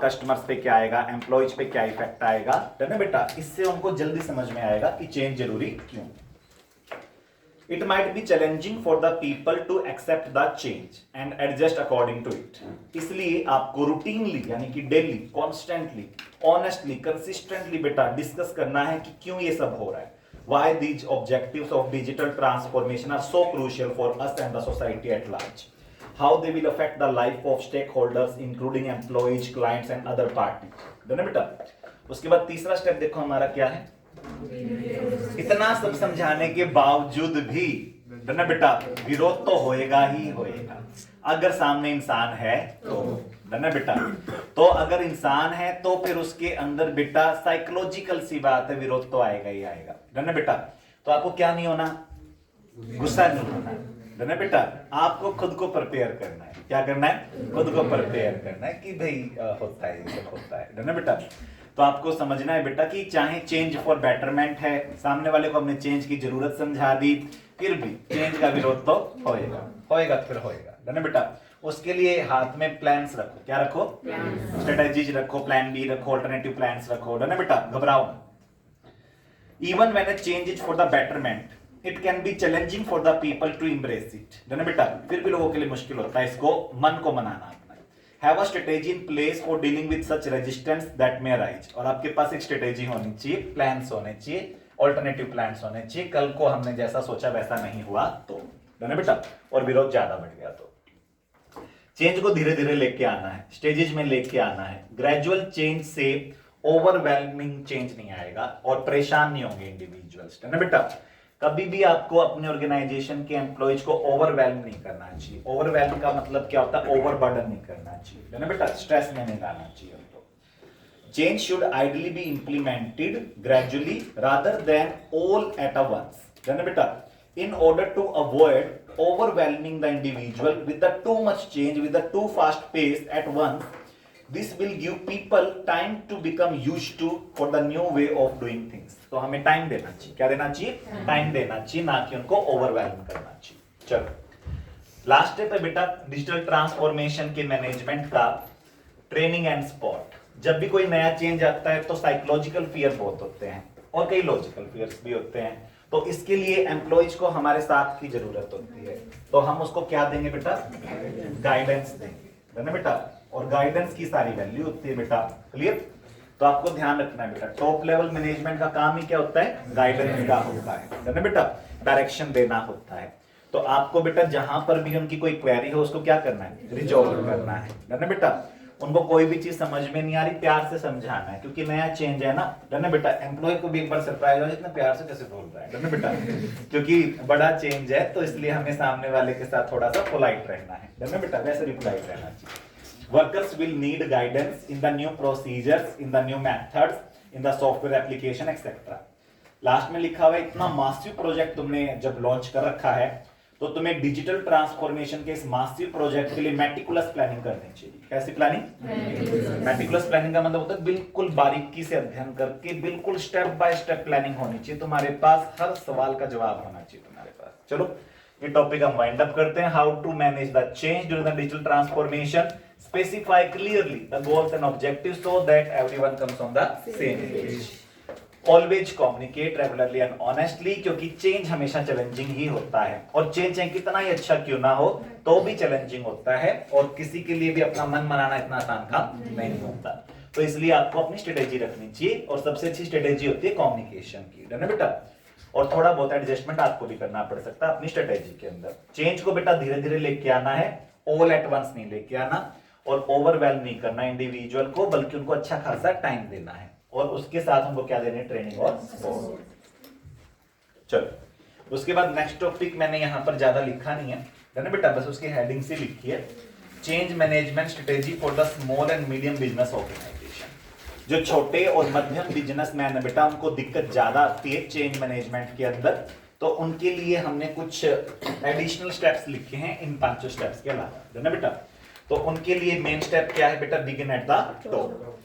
कस्टमर्स पे क्या आएगा, एम्प्लॉयज पे क्या इफेक्ट आएगा, है ना बेटा। इससे उनको जल्दी समझ में आएगा कि चेंज जरूरी क्यों। It might be challenging for the people to accept the change and adjust according to it. इसलिए आपको रूटीनली यानी कि डेली, कॉन्स्टेंटली, ऑनेस्टली, कंसिस्टेंटली बेटा डिस्कस करना है कि क्यों ये सब हो रहा है। Why these objectives of digital transformation are so crucial for us and the society at large. How they will affect the life of stakeholders including employees, clients and other parties. है ना बेटा। उसके बाद तीसरा स्टेप देखो हमारा क्या है। इतना सब समझाने के बावजूद भी, है ना बेटा, विरोध तो होएगा ही होएगा अगर सामने इंसान है तो, है ना बेटा। तो अगर इंसान है तो फिर उसके अंदर बेटा साइकोलॉजिकल सी बात है, विरोध तो आएगा ही आएगा, है ना बेटा। तो आपको क्या नहीं होना, गुस्सा नहीं होना, है ना बेटा। आपको खुद को प्रिपेयर करना है। क्या करना है? खुद को प्रिपेयर करना है कि भाई होता है, ये सब होता है ना बेटा। तो आपको समझना है बेटा कि चाहे चेंज फॉर बेटरमेंट है, सामने वाले को हमने चेंज की जरूरत समझा दी, फिर भी चेंज का विरोध तो होएगा फिर होएगा, है ना बेटा। उसके लिए हाथ में प्लान्स रखो। क्या रखो? स्ट्रेटेजीज रखो, प्लान बी रखो, अल्टरनेटिव प्लान्स रखो, है ना बेटा। घबराओ ना। Even when a change is for the betterment it can be challenging for the people to embrace it, है ना बेटा। फिर भी लोगों के लिए मुश्किल होता है इसको मन को मनाना। Have a strategy in place for dealing with such resistance that may arise. और आपके पास एक स्ट्रेटेजी होनी चाहिए, प्लान्स होने चाहिए, ऑल्टरनेटिव प्लान्स होने चाहिए। कल को हमने जैसा सोचा वैसा नहीं हुआ तो, है ना बेटा, और विरोध ज्यादा बढ़ गया तो। चेंज को धीरे धीरे लेके आना है, स्टेजेस में लेके आना है। ग्रेजुअल चेंज से ओवरवेलमिंग चेंज नहीं आएगा और परेशान नहीं होंगे इंडिविजुअल्स, है ना बेटा। कभी भी आपको अपने ऑर्गेनाइजेशन के एम्प्लॉयज को ओवरवेलम नहीं करना चाहिए। ओवरवेलम का मतलब क्या होता है? ओवरबर्डन नहीं करना चाहिए, है ना बेटा। स्ट्रेस में नहीं लाना चाहिए उनको। Change should ideally be implemented gradually rather than all at a once, है ना बेटा। In order to avoid overwhelming the individual with the too much change, with the too fast pace at once, this will give people time to become used to for the new way of doing things. तो हमें time देना चाहिए, क्या देना चाहिए, time देना चाहिए, ना कि उनको ओवरवेलम करना चाहिए। चलो लास्ट स्टेप है बेटा डिजिटल ट्रांसफॉर्मेशन के मैनेजमेंट का ट्रेनिंग एंड सपोर्ट। जब भी कोई नया चेंज आता है तो साइकोलॉजिकल फियर बहुत होते हैं और कई लॉजिकल फियर्स भी होते हैं, तो इसके लिए एम्प्लॉइज को हमारे साथ की जरूरत होती है। तो हम उसको क्या देंगे बेटा, गाइडेंस देंगे, है ना बेटा। और गाइडेंस की सारी वैल्यू होती है बेटा, क्लियर। तो आपको ध्यान रखना है बेटा, टॉप लेवल मैनेजमेंट का काम ही क्या होता है, गाइडेंस का होता है ना बेटा, डायरेक्शन देना होता है। तो आपको बेटा जहां पर भी उनकी कोई क्वेरी हो उसको क्या करना है, रिजॉल्व करना है ना बेटा। उनको कोई भी चीज समझ में नहीं आ रही, प्यार से समझाना है, क्योंकि नया चेंज है ना बेटा। एम्प्लॉय को भी एक बार सरप्राइज हो, इतना प्यार से कैसे बोल रहा है ना बेटा, क्योंकि बड़ा चेंज है, तो इसलिए हमें सामने वाले के साथ थोड़ा सा पोलाइट रहना है ना बेटा, वैसे भी पोलाइट रहना चाहिए। Workers will need guidance in the new procedures, in the new methods, in the software application, etc. Last में लिखा हुआ है इतना मासिव प्रोजेक्ट तुमने जब लॉन्च कर रखा है तो तुम्हें डिजिटल ट्रांसफॉर्मेशन के इस मासिव प्रोजेक्ट के लिए मेटिकुलस प्लानिंग करनी चाहिए। कैसी प्लानिंग, मेटिकुलस प्लानिंग का मतलब होता है बिल्कुल बारीकी से अध्ययन करके बिल्कुल स्टेप बाय स्टेप प्लानिंग होनी चाहिए। तुम्हारे पास हर सवाल का जवाब होना चाहिए तुम्हारे पास। चलो ये टॉपिक हम वाइंड अप करते हैं। How to manage the change during the digital transformation, specify clearly the goals and objectives so that everyone comes on the same page. Always communicate regularly and honestly, क्योंकि change हमेशा challenging ही होता है, और change चाहे कितना ही अच्छा क्यों ना हो तो भी चैलेंजिंग होता है, और किसी के लिए भी अपना मन मनाना इतना आसान काम नहीं होता। तो इसलिए आपको अपनी स्ट्रेटेजी रखनी चाहिए, और सबसे अच्छी स्ट्रेटेजी होती है कम्युनिकेशन की, है ना बेटा। और थोड़ा बहुत एडजस्टमेंट आपको भी करना पड़ सकता है अपनी स्ट्रेटेजी के अंदर। चेंज को बेटा धीरे धीरे लेके आना है, ऑल एट वंस नहीं लेके आना, और ओवरवेलम नहीं करना इंडिविजुअल को, बल्कि उनको अच्छा खासा टाइम देना है, और उसके साथ उनको क्या देने, ट्रेनिंग और सपोर्ट। चलो उसके बाद नेक्स्ट टॉपिक मैंने यहाँ पर ज्यादा लिखा नहीं है ना बेटा, बस उसकी हेडिंग से लिखी है, change management strategy for the small and medium business organization. जो छोटे और मध्यम बिजनेसमैन है बेटा, उनको दिक्कत ज्यादा आती है चेंज मैनेजमेंट के अंदर, तो उनके लिए हमने कुछ एडिशनल स्टेप्स लिखे हैं इन 5 स्टेप्स के अलावा, है ना बेटा। तो उनके लिए मेन स्टेप क्या है बेटा, बिगिन एट द टॉप।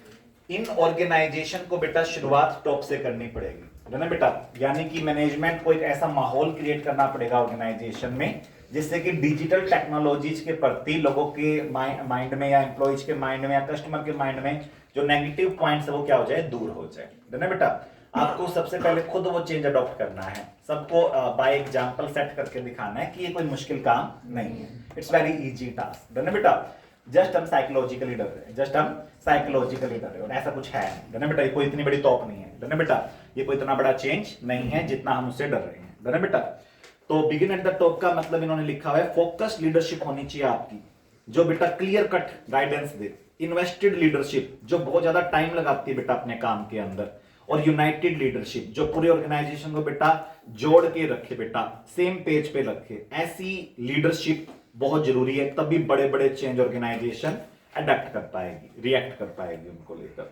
इन ऑर्गेनाइजेशन को बेटा शुरुआत टॉप से करनी पड़ेगी, है ना बेटा। यानी कि मैनेजमेंट को एक ऐसा माहौल क्रिएट करना पड़ेगा ऑर्गेनाइजेशन में, जिससे कि डिजिटल टेक्नोलॉजीज के प्रति लोगों के माइंड में, या एम्प्लॉइज के माइंड में, या कस्टमर के माइंड में जो नेगेटिव पॉइंट्स है वो क्या हो जाए, दूर हो जाए, है ना बेटा। आपको सबसे पहले खुद वो चेंज अडॉप्ट करना है, सबको बाय एग्जांपल सेट करके दिखाना है कि ये कोई मुश्किल काम नहीं है, इट्स वेरी इजी टास्क, है ना बेटा। जस्ट हम साइकोलॉजिकली डर रहे हैं, जस्ट हम साइकोलॉजिकली डर रहे हैं, और ऐसा कुछ है ना बेटा, ये कोई इतनी बड़ी तोप नहीं है ना बेटा, ये कोई इतना बड़ा चेंज नहीं है जितना हम उससे डर रहे हैं, ना बेटा। तो बिगिन एट द टॉप का मतलब इन्होंने लिखा हुआ है फोकस्ड लीडरशिप होनी चाहिए आपकी, जो बेटा क्लियर कट गाइडेंस दे, इन्वेस्टेड लीडरशिप जो बहुत ज्यादा टाइम लगाती है बेटा अपने काम के अंदर, और यूनाइटेड लीडरशिप जो पूरे ऑर्गेनाइजेशन को बेटा जोड़ के रखे, बेटा सेम पेज पे रखे। ऐसी लीडरशिप बहुत जरूरी है, तभी बड़े बड़े चेंज ऑर्गेनाइजेशन अडेप्ट कर पाएगी, रिएक्ट कर पाएगी उनको लेकर।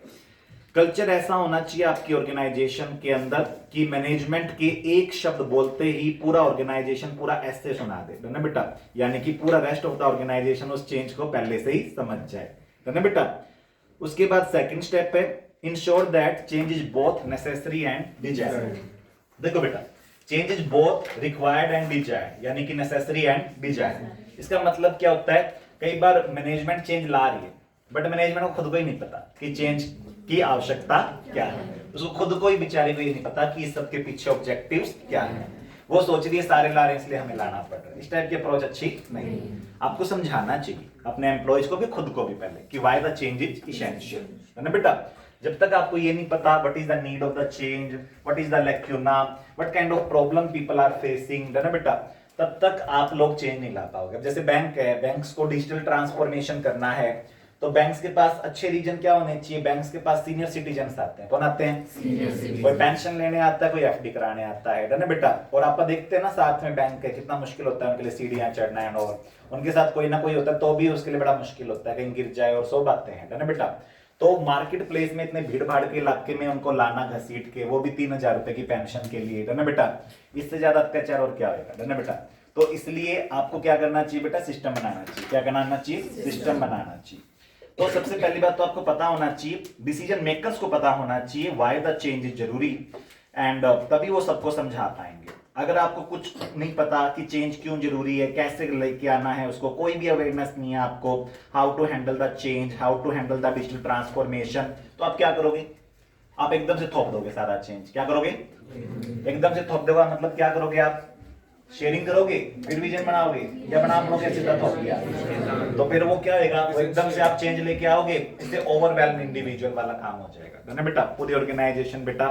कल्चर ऐसा होना चाहिए आपकी ऑर्गेनाइजेशन के अंदर कि मैनेजमेंट के एक शब्द बोलते ही पूरा ऑर्गेनाइजेशन पूरा ऐसे सुना दे, है ना बेटा। यानी कि पूरा रेस्ट ऑफ द ऑर्गेनाइजेशन उस चेंज को पहले से ही समझ जाए, है ना बेटा। उसके बाद सेकंड स्टेप है ensure that change is both necessary and desired. देखो बेटा, change is both required and desired, यानी कि नेसेसरी एंड डिजायर्ड। इसका मतलब क्या होता है, कई बार मैनेजमेंट चेंज ला रही है, बट मैनेजमेंट को खुद को ही नहीं पता कि चेंज की आवश्यकता क्या है, उसको खुद को ही बेचारे को ही नहीं पता कि इस सब के पीछे ऑब्जेक्टिव्स क्या है। वो सोच रही है सारे ला रहे हैं इसलिए हमें लाना पड़ रहा है। इस टाइप की अप्रोच अच्छी नहीं है। आपको समझाना चाहिए अपने एम्प्लॉयज को भी, खुद को भी पहले, कि why the change is essential, है ना बेटा। जब तक आपको ये नहीं पता what is the need of the change, what is the lacuna, what kind of problem people are facing, है ना बेटा, तब तक आप लोग चेंज नहीं ला पाओगे। अब जैसे बैंक है, बैंक्स को डिजिटल ट्रांसफॉर्मेशन करना है, तो बैंक्स के पास अच्छे रीजन क्या होने चाहिए, बैंक्स के पास सीनियर सिटीजन्स आते हैं। कौन आते हैं, कोई पेंशन लेने आता है, कोई एफडी कराने आता है ना बेटा। और आप देखते हैं ना साथ में बैंक के, कितना मुश्किल होता है उनके लिए सीढ़ियां चढ़ना एंड और उनके साथ कोई ना कोई होता है तो भी उसके लिए बड़ा मुश्किल होता है, कहीं गिर जाए और सब आते हैं, है ना बेटा। तो मार्केट प्लेस में इतने भीड़ भाड़ के इलाके में उनको लाना घसीट के, वो भी 3000 रुपए की पेंशन के लिए, है ना बेटा। इससे ज्यादा अत्याचार और क्या होगा, है ना बेटा। तो इसलिए आपको क्या करना चाहिए बेटा, सिस्टम बनाना चाहिए। क्या करना चाहिए, सिस्टम बनाना चाहिए। तो सबसे पहली बात तो आपको पता होना चाहिए, डिसीजन मेकर्स को पता होना चाहिए व्हाई द चेंज इज जरूरी, एंड तभी वो सबको समझा पाएंगे। अगर आपको कुछ नहीं पता कि चेंज क्यों जरूरी है, कैसे लेके आना है उसको, कोई भी अवेयरनेस नहीं है आपको, how to handle the change, how to handle the digital transformation, तो आप क्या करोगे? आप एकदम से थोप दोगे सारा चेंज। क्या करोगे? एकदम से थोप दोगे मतलब क्या करोगे? आप शेयरिंग करोगे, फिर विजन बनाओगे, या बना बनोगे सीधा थोप दिया, तो फिर वो क्या होगा? वो एकदम से आप चेंज लेके आओगे, इससे ओवरवेल्म इंडिविजुअल वाला काम हो जाएगा ना बेटा, पूरी ऑर्गेनाइजेशन बेटा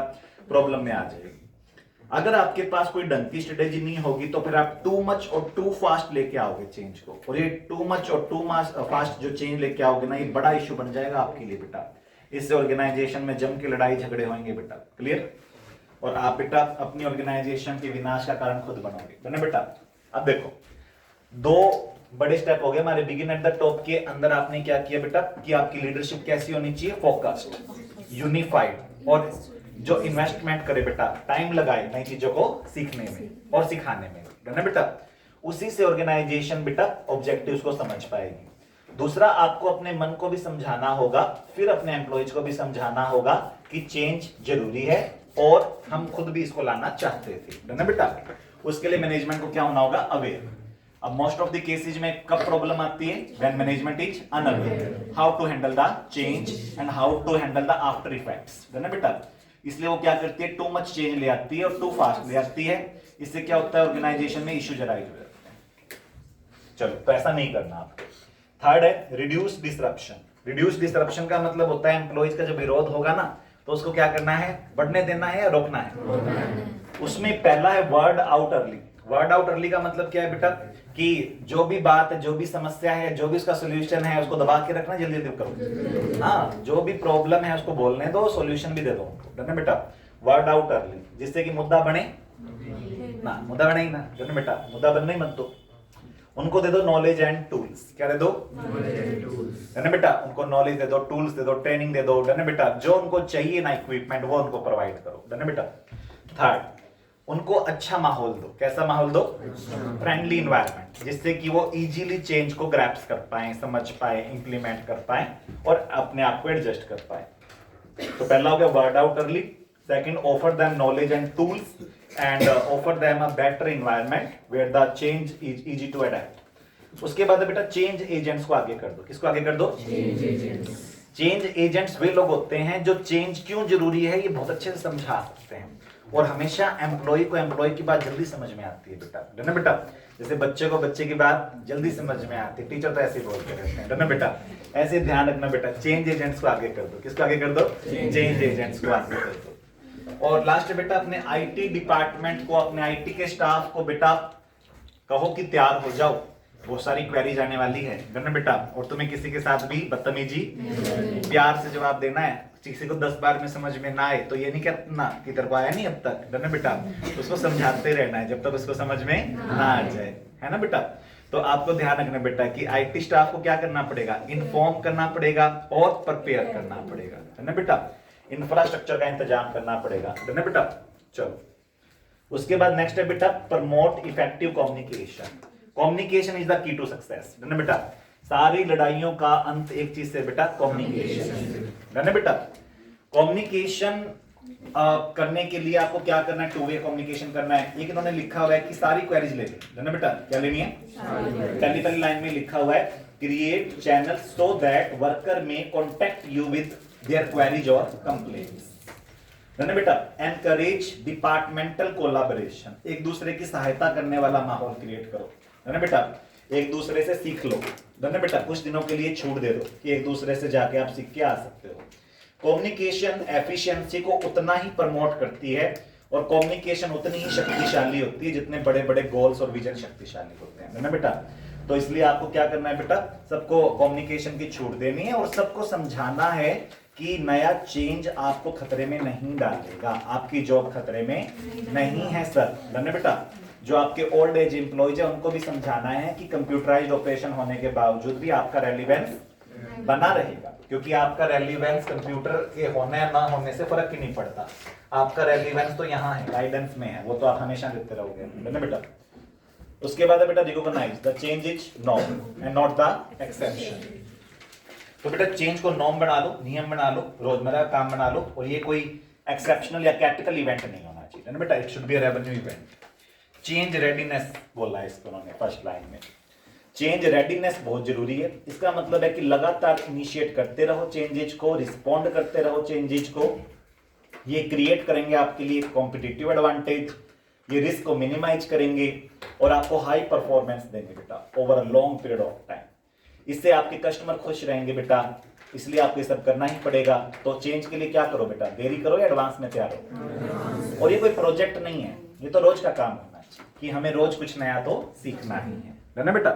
प्रॉब्लम में आ जाएगी। अगर आपके पास कोई ढंग की स्ट्रेटेजी नहीं होगी तो फिर आप टू मच और टू फास्ट लेके आओगे चेंज को, और ये टू मच और टू फास्ट जो चेंज लेके आओगे ना, ये बड़ा इश्यू बन जाएगा आपके लिए बेटा। इससे ऑर्गेनाइजेशन में जम के लड़ाई झगड़े होंगे बेटा, क्लियर? और आप बेटा अपनी ऑर्गेनाइजेशन के विनाश का कारण खुद बनोगे ना बेटा। अब देखो, दो बड़े स्टेप हो गए हमारे बिगिन एट द टॉप के अंदर। आपने क्या किया बेटा कि आपकी लीडरशिप कैसी होनी चाहिए? फोकस्ड, यूनिफाइड, और जो इन्वेस्टमेंट करे बेटा, टाइम लगाए नई चीजों को सीखने में और सिखाने में ना बेटा, उसी से ऑर्गेनाइजेशन बेटा ऑब्जेक्टिव्स को समझ पाएगी। दूसरा, आपको अपने मन को भी समझाना होगा, फिर अपने एम्प्लॉयज को भी समझाना होगा कि चेंज जरूरी है और हम खुद भी इसको लाना चाहते थे ना बेटा। उसके लिए मैनेजमेंट को क्या होना होगा? अवेयर। अब मोस्ट ऑफ द केसेज में कब प्रॉब्लम आती है? When management is unaware how to handle the change and how to handle the after effects ना बेटा। इसलिए वो क्या करती है? टू मच चेंज ले आती है और टू फास्ट ले आती है। इससे क्या होता है? ऑर्गेनाइजेशन में इश्यू जराइज हो जाते हैं। चलो, तो ऐसा नहीं करना आपको। थर्ड है रिड्यूस डिसरप्शन। रिड्यूस डिसरप्शन का मतलब होता है एम्प्लॉइज का जब विरोध होगा ना, तो उसको क्या करना है? बढ़ने देना है या रोकना है? उसमें पहला है word out early. Word out early का मतलब क्या है बेटा कि जो भी बात है, जो भी समस्या है, जो भी उसका सोल्यूशन है, उसको दबा के रखना, जल्दी जल्दी करो। हाँ, जो भी प्रॉब्लम है उसको बोलने दो, सोल्यूशन भी दे दो ना बेटा। वर्ड आउट अर्ली, जिससे कि मुद्दा बने ना, मुद्दा बने ही ना बेटा, मुद्दा बनने ही मत दो। उनको दे दो नॉलेज एंड टूल्स। क्या दे दो? है ना बेटा, उनको नॉलेज दे दो, टूल्स दे दो, ट्रेनिंग दे दो, है ना बेटा। जो उनको चाहिए ना इक्विपमेंट, वो उनको प्रोवाइड करो, है ना बेटा। थर्ड, उनको अच्छा माहौल दो। कैसा माहौल दो? फ्रेंडली इन्वायरमेंट, जिससे कि वो इजीली चेंज को ग्रैप्स कर पाए, समझ पाए, इंप्लीमेंट कर पाए और अपने आप को एडजस्ट कर पाए। तो पहला हो गया word out early. Second, offer them knowledge and tools and offer them a better environment where the change is easy to adapt। उसके बाद बेटा चेंज एजेंट्स को आगे कर दो। किसको आगे कर दो? चेंज एजेंट्स वे लोग होते हैं जो चेंज क्यों जरूरी है ये बहुत अच्छे से समझा सकते हैं, और हमेशा एम्प्लॉय को एम्प्लॉय की बात जल्दी समझ में आती है बेटा, है ना बेटा। जैसे बच्चे को बच्चे की बात जल्दी समझ में आती है, टीचर तो ऐसे ही बोलते रहते हैं, है ना बेटा। ऐसे ध्यान रखना बेटा, चेंज एजेंट्स को आगे कर दो। किसको आगे कर दो? चेंज एजेंट्स को आगे कर दो। और लास्ट बेटा अपने आईटी डिपार्टमेंट को, अपने आईटी के स्टाफ को बेटा कहो कि तैयार हो जाओ, बहुत सारी क्वेरीज आने वाली है ना बेटा, और तुम्हें किसी के साथ भी बदतमीजी प्यार से जवाब देना है। किसी को 10 बार में समझ में ना आए तो ये नहीं कहना कि तेरे को आया नहीं अब तक, है ना बेटा। उसको समझाते रहना है जब तक उसको समझ में ना आ जाए, है ना बेटा। तो आपको ध्यान रखना बेटा कि आईटी स्टाफ को क्या करना पड़ेगा? इन्फॉर्म करना पड़ेगा और प्रिपेयर करना पड़ेगा, है ना बेटा। इंफ्रास्ट्रक्चर का इंतजाम करना पड़ेगा, है ना बेटा। चलो, उसके बाद नेक्स्ट है बेटा promote effective communication. Communication is the key to success, है ना बेटा। सारी लड़ाइयों का अंत एक चीज से बेटा, कम्युनिकेशन, है ना बेटा। कम्युनिकेशन करने के लिए आपको क्या करना है? टू वे कम्युनिकेशन करना है। एक इन्होंने लिखा हुआ है कि सारी क्वेरीज ले ली, है ना बेटा। क्या लेनी है? पहली लाइन में लिखा हुआ है create channel so that worker में contact you with their queries और कंप्लेंट्स, है ना बेटा। एनकरेज डिपार्टमेंटल कोलैबोरेशन, एक दूसरे की सहायता करने वाला माहौल क्रिएट करो, है ना बेटा। एक दूसरे से सीख लो, है ना बेटा। कुछ दिनों के लिए छूट दे दो कि एक दूसरे से जाके आप सीख के आ सकते हो। कम्युनिकेशन एफिशिएंसी को उतना ही प्रमोट करती है, और कम्युनिकेशन उतनी ही शक्तिशाली होती है जितने बड़े बड़े गोल्स और विजन शक्तिशाली होते हैं, है ना बेटा। तो इसलिए आपको क्या करना है बेटा? सबको कम्युनिकेशन की छूट देनी है और सबको समझाना है कि नया चेंज आपको खतरे में नहीं डालेगा, आपकी जॉब खतरे में नहीं है सर, है ना बेटा। जो आपके ओल्ड एज एम्प्लॉयज है उनको भी समझाना है कि कंप्यूटराइज्ड ऑपरेशन होने के बावजूद भी आपका रेलिवेंस बना रहेगा, क्योंकि आपका रेलिवेंस कंप्यूटर के होने ना होने से फर्क ही नहीं पड़ता। आपका रेलिवेंस तो यहाँ है, गाइडेंस में है, वो तो आप हमेशा देते रहोगे, है ना बेटा। उसके बाद बेटा recognize the change is norm and not the exception. तो बेटा चेंज को नॉर्म बना लो, नियम बना लो, रोजमर्रा का काम बना लो, और ये कोई एक्सेप्शनल या कैपिटल इवेंट नहीं होना चाहिए ना बेटा, it should be a revenue event. Change readiness बोला है इसको उन्होंने फर्स्ट लाइन में। चेंज रेडीनेस बहुत जरूरी है, इसका मतलब है कि लगातार इनिशिएट करते रहो चेंजेज को, रिस्पॉन्ड करते रहो चेंजेज को। ये क्रिएट करेंगे आपके लिए कॉम्पिटिटिव एडवांटेज, ये रिस्क को मिनिमाइज करेंगे और आपको हाई परफॉर्मेंस देंगे बेटा over a long period of time. इससे आपके कस्टमर खुश रहेंगे बेटा, इसलिए आपको ये सब करना ही पड़ेगा। तो चेंज के लिए क्या करो बेटा, देरी करो या एडवांस में तैयार हो। और ये कोई प्रोजेक्ट नहीं है, ये तो रोज का काम होना चाहिए कि हमें रोज कुछ नया तो सीखना ही है ना बेटा।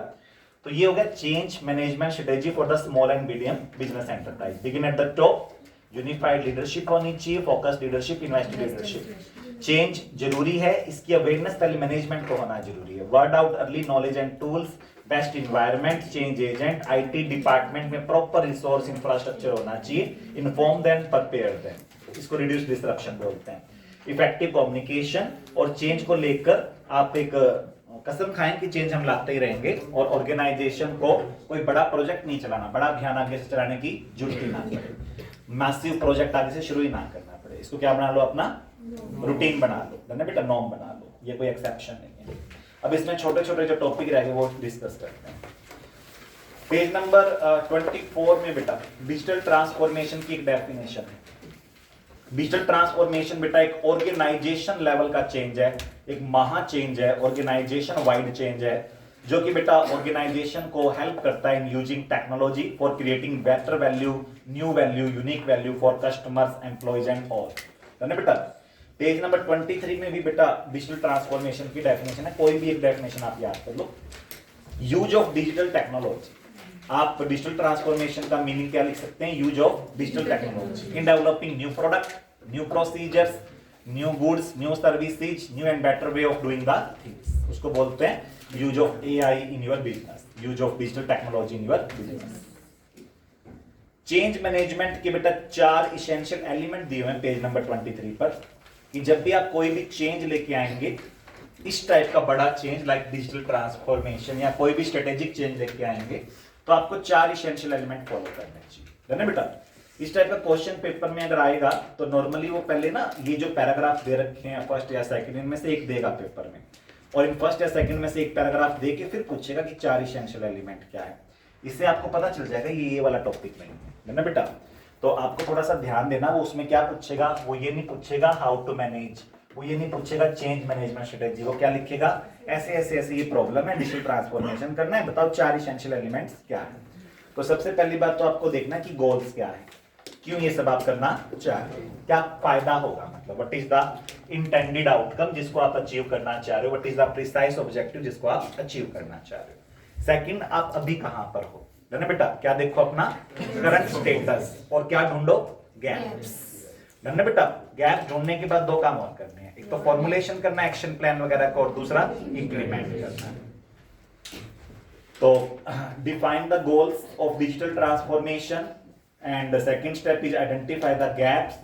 तो ये हो गया change management strategy for the small and medium business enterprise. Begin at the top, unified leadership होनी चाहिए, फोकस लीडरशिप, इन्वेस्टिव लीडरशिप। चेंज जरूरी है, इसकी अवेयरनेस पहले मैनेजमेंट को होना जरूरी है। Word out early knowledge and tools, best environment, change agent, IT department में प्रॉपर रिसोर्स इंफ्रास्ट्रक्चर होना चाहिए, इन्फॉर्म देम, प्रिपेयर देम, इसको रिड्यूस डिसरप्शन बोलते हैं। इफेक्टिव कम्युनिकेशन, और चेंज को लेकर आप एक कसम खाएं कि चेंज हम लाते ही रहेंगे, और ऑर्गेनाइजेशन को कोई बड़ा प्रोजेक्ट नहीं चलाना, बड़ा अभियान आगे से चलाने की जरूरत ही ना पड़े, मैसिव प्रोजेक्ट आगे से शुरू ही ना करना पड़े। इसको क्या बना लो, अपना रूटीन बना लो ना बेटा, नॉर्म बना लो, ये कोई एक्सेप्शन नहीं है। अब इसमें छोटे छोटे जो टॉपिक रह गए वो डिस्कस करते हैं। पेज नंबर 24 में बेटा डिजिटल ट्रांसफॉर्मेशन की एक डेफिनेशन है। डिजिटल ट्रांसफॉर्मेशन बेटा एक ऑर्गेनाइजेशन लेवल का चेंज है, एक महा चेंज है, ऑर्गेनाइजेशन वाइड चेंज है, जो कि बेटा ऑर्गेनाइजेशन को हेल्प करता है in using technology for creating better value, new value, unique value for customers, employees and all. है ना बेटा। पेज नंबर 23 में भी बेटा डिजिटल ट्रांसफॉर्मेशन की डेफिनेशन है, कोई भी एक डेफिनेशन आप याद कर लो। यूज ऑफ डिजिटल टेक्नोलॉजी, आप डिजिटल ट्रांसफॉर्मेशन का मीनिंग क्या लिख सकते हैं, use of digital technology in developing new product, new procedures, new goods, new services, new and better way of doing the things. उसको बोलते हैं use of AI in your business, use of digital technology in your business. Change management के बेटा 4 essential element दिए हुए हैं page number 23 पर, कि जब भी आप कोई भी चेंज लेके आएंगे, इस टाइप का बड़ा चेंज लाइक डिजिटल ट्रांसफॉर्मेशन या कोई भी स्ट्रेटेजिक चेंज लेके आएंगे, तो आपको 4 इसेंशियल एलिमेंट फॉलो करने चाहिए, है ना बेटा। इस टाइप का क्वेश्चन पेपर में अगर आएगा तो नॉर्मली वो पहले ना ये जो पैराग्राफ दे रखे हैं फर्स्ट या सेकंड, इनमें से एक देगा पेपर में, और इन फर्स्ट या सेकंड में से एक पैराग्राफ दे के फिर पूछेगा कि 4 इसेंशियल एलिमेंट क्या है। इससे आपको पता चल जाएगा ये वाला टॉपिक नहीं है ना बेटा। तो आपको थोड़ा सा ध्यान देना, वो उसमें क्या पूछेगा, वो ये नहीं पूछेगा हाउ टू मैनेज, वो ये नहीं पूछेगा चेंज मैनेजमेंट स्ट्रेटेजी, वो क्या लिखेगा, ऐसे ऐसे ऐसे ये प्रॉब्लम है, डिजिटल ट्रांसफॉर्मेशन करना है, बताओ 4 इसेंशियल एलिमेंट्स क्या है। तो सबसे पहली बात तो आपको देखना है कि गोल्स क्या है, क्यों ये सब आप करना चाह रहे हो, क्या फायदा होगा, मतलब what is the intended outcome जिसको आप अचीव करना चाह रहे हो, what is the precise objective जिसको आप अचीव करना चाह रहे हो। सेकंड, आप अभी कहां पर हो, है ना बेटा, क्या देखो अपना करंट स्टेटस, और क्या ढूंढो, गैप्स, है ना बेटा। गैप ढूंढने के बाद 2 काम और करने हैं, एक तो फॉर्मुलेशन करना एक्शन प्लान वगैरह का, और दूसरा इंप्लीमेंट करना है। तो define the goals of digital transformation, and the second step is identify the gaps,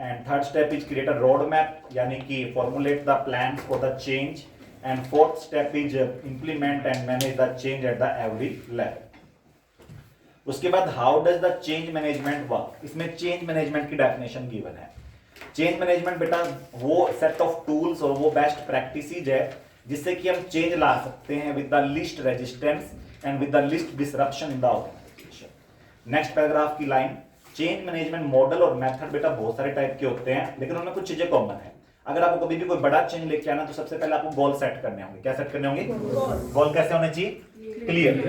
and third step is create a roadmap, यानी कि formulate the plans for the change, and fourth step is implement and manage the change at the every level. उसके बाद how does the change management work, इसमें change management की definition given है। change management बेटा वो set of tools और वो best practices है जिससे कि हम change ला सकते हैं with the least resistance and with the least disruption in the organization। Next paragraph की लाइन, चेंज मैनेजमेंट मॉडल और मेथड बेटा बहुत सारे टाइप के होते हैं, लेकिन उनमें कुछ चीजें कॉमन है। अगर आपको कभी भी कोई बड़ा चेंज लेके आना तो सबसे पहले आपको गोल सेट करने होंगे। क्या सेट करने होंगे, गोल कैसे होने चाहिए, क्लियर,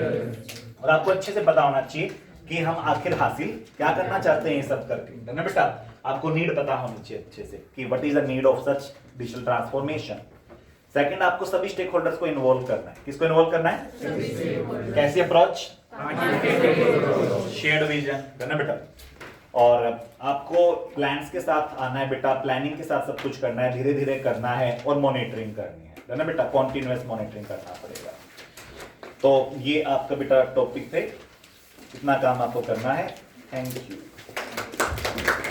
और आपको अच्छे से पता होना चाहिए कि हम आखिर हासिल क्या करना चाहते हैं ये सब करके, है ना बेटा। आपको नीड पता होनी चाहिए अच्छे से कि what is the need of such digital transformation. Second, आपको सभी स्टेक होल्डर्स को इन्वॉल्व करना है। किसको इन्वॉल्व करना है, कैसी अप्रोच, शेयर्ड विजन, है ना बेटा। और आपको प्लान्स के साथ आना है बेटा, प्लानिंग के साथ सब कुछ करना है, धीरे धीरे करना है, और मॉनिटरिंग करनी है ना बेटा, कॉन्टिन्यूअस मॉनिटरिंग करना पड़ेगा। तो ये आपका बेटा टॉपिक थे, इतना काम आपको करना है। Thank you.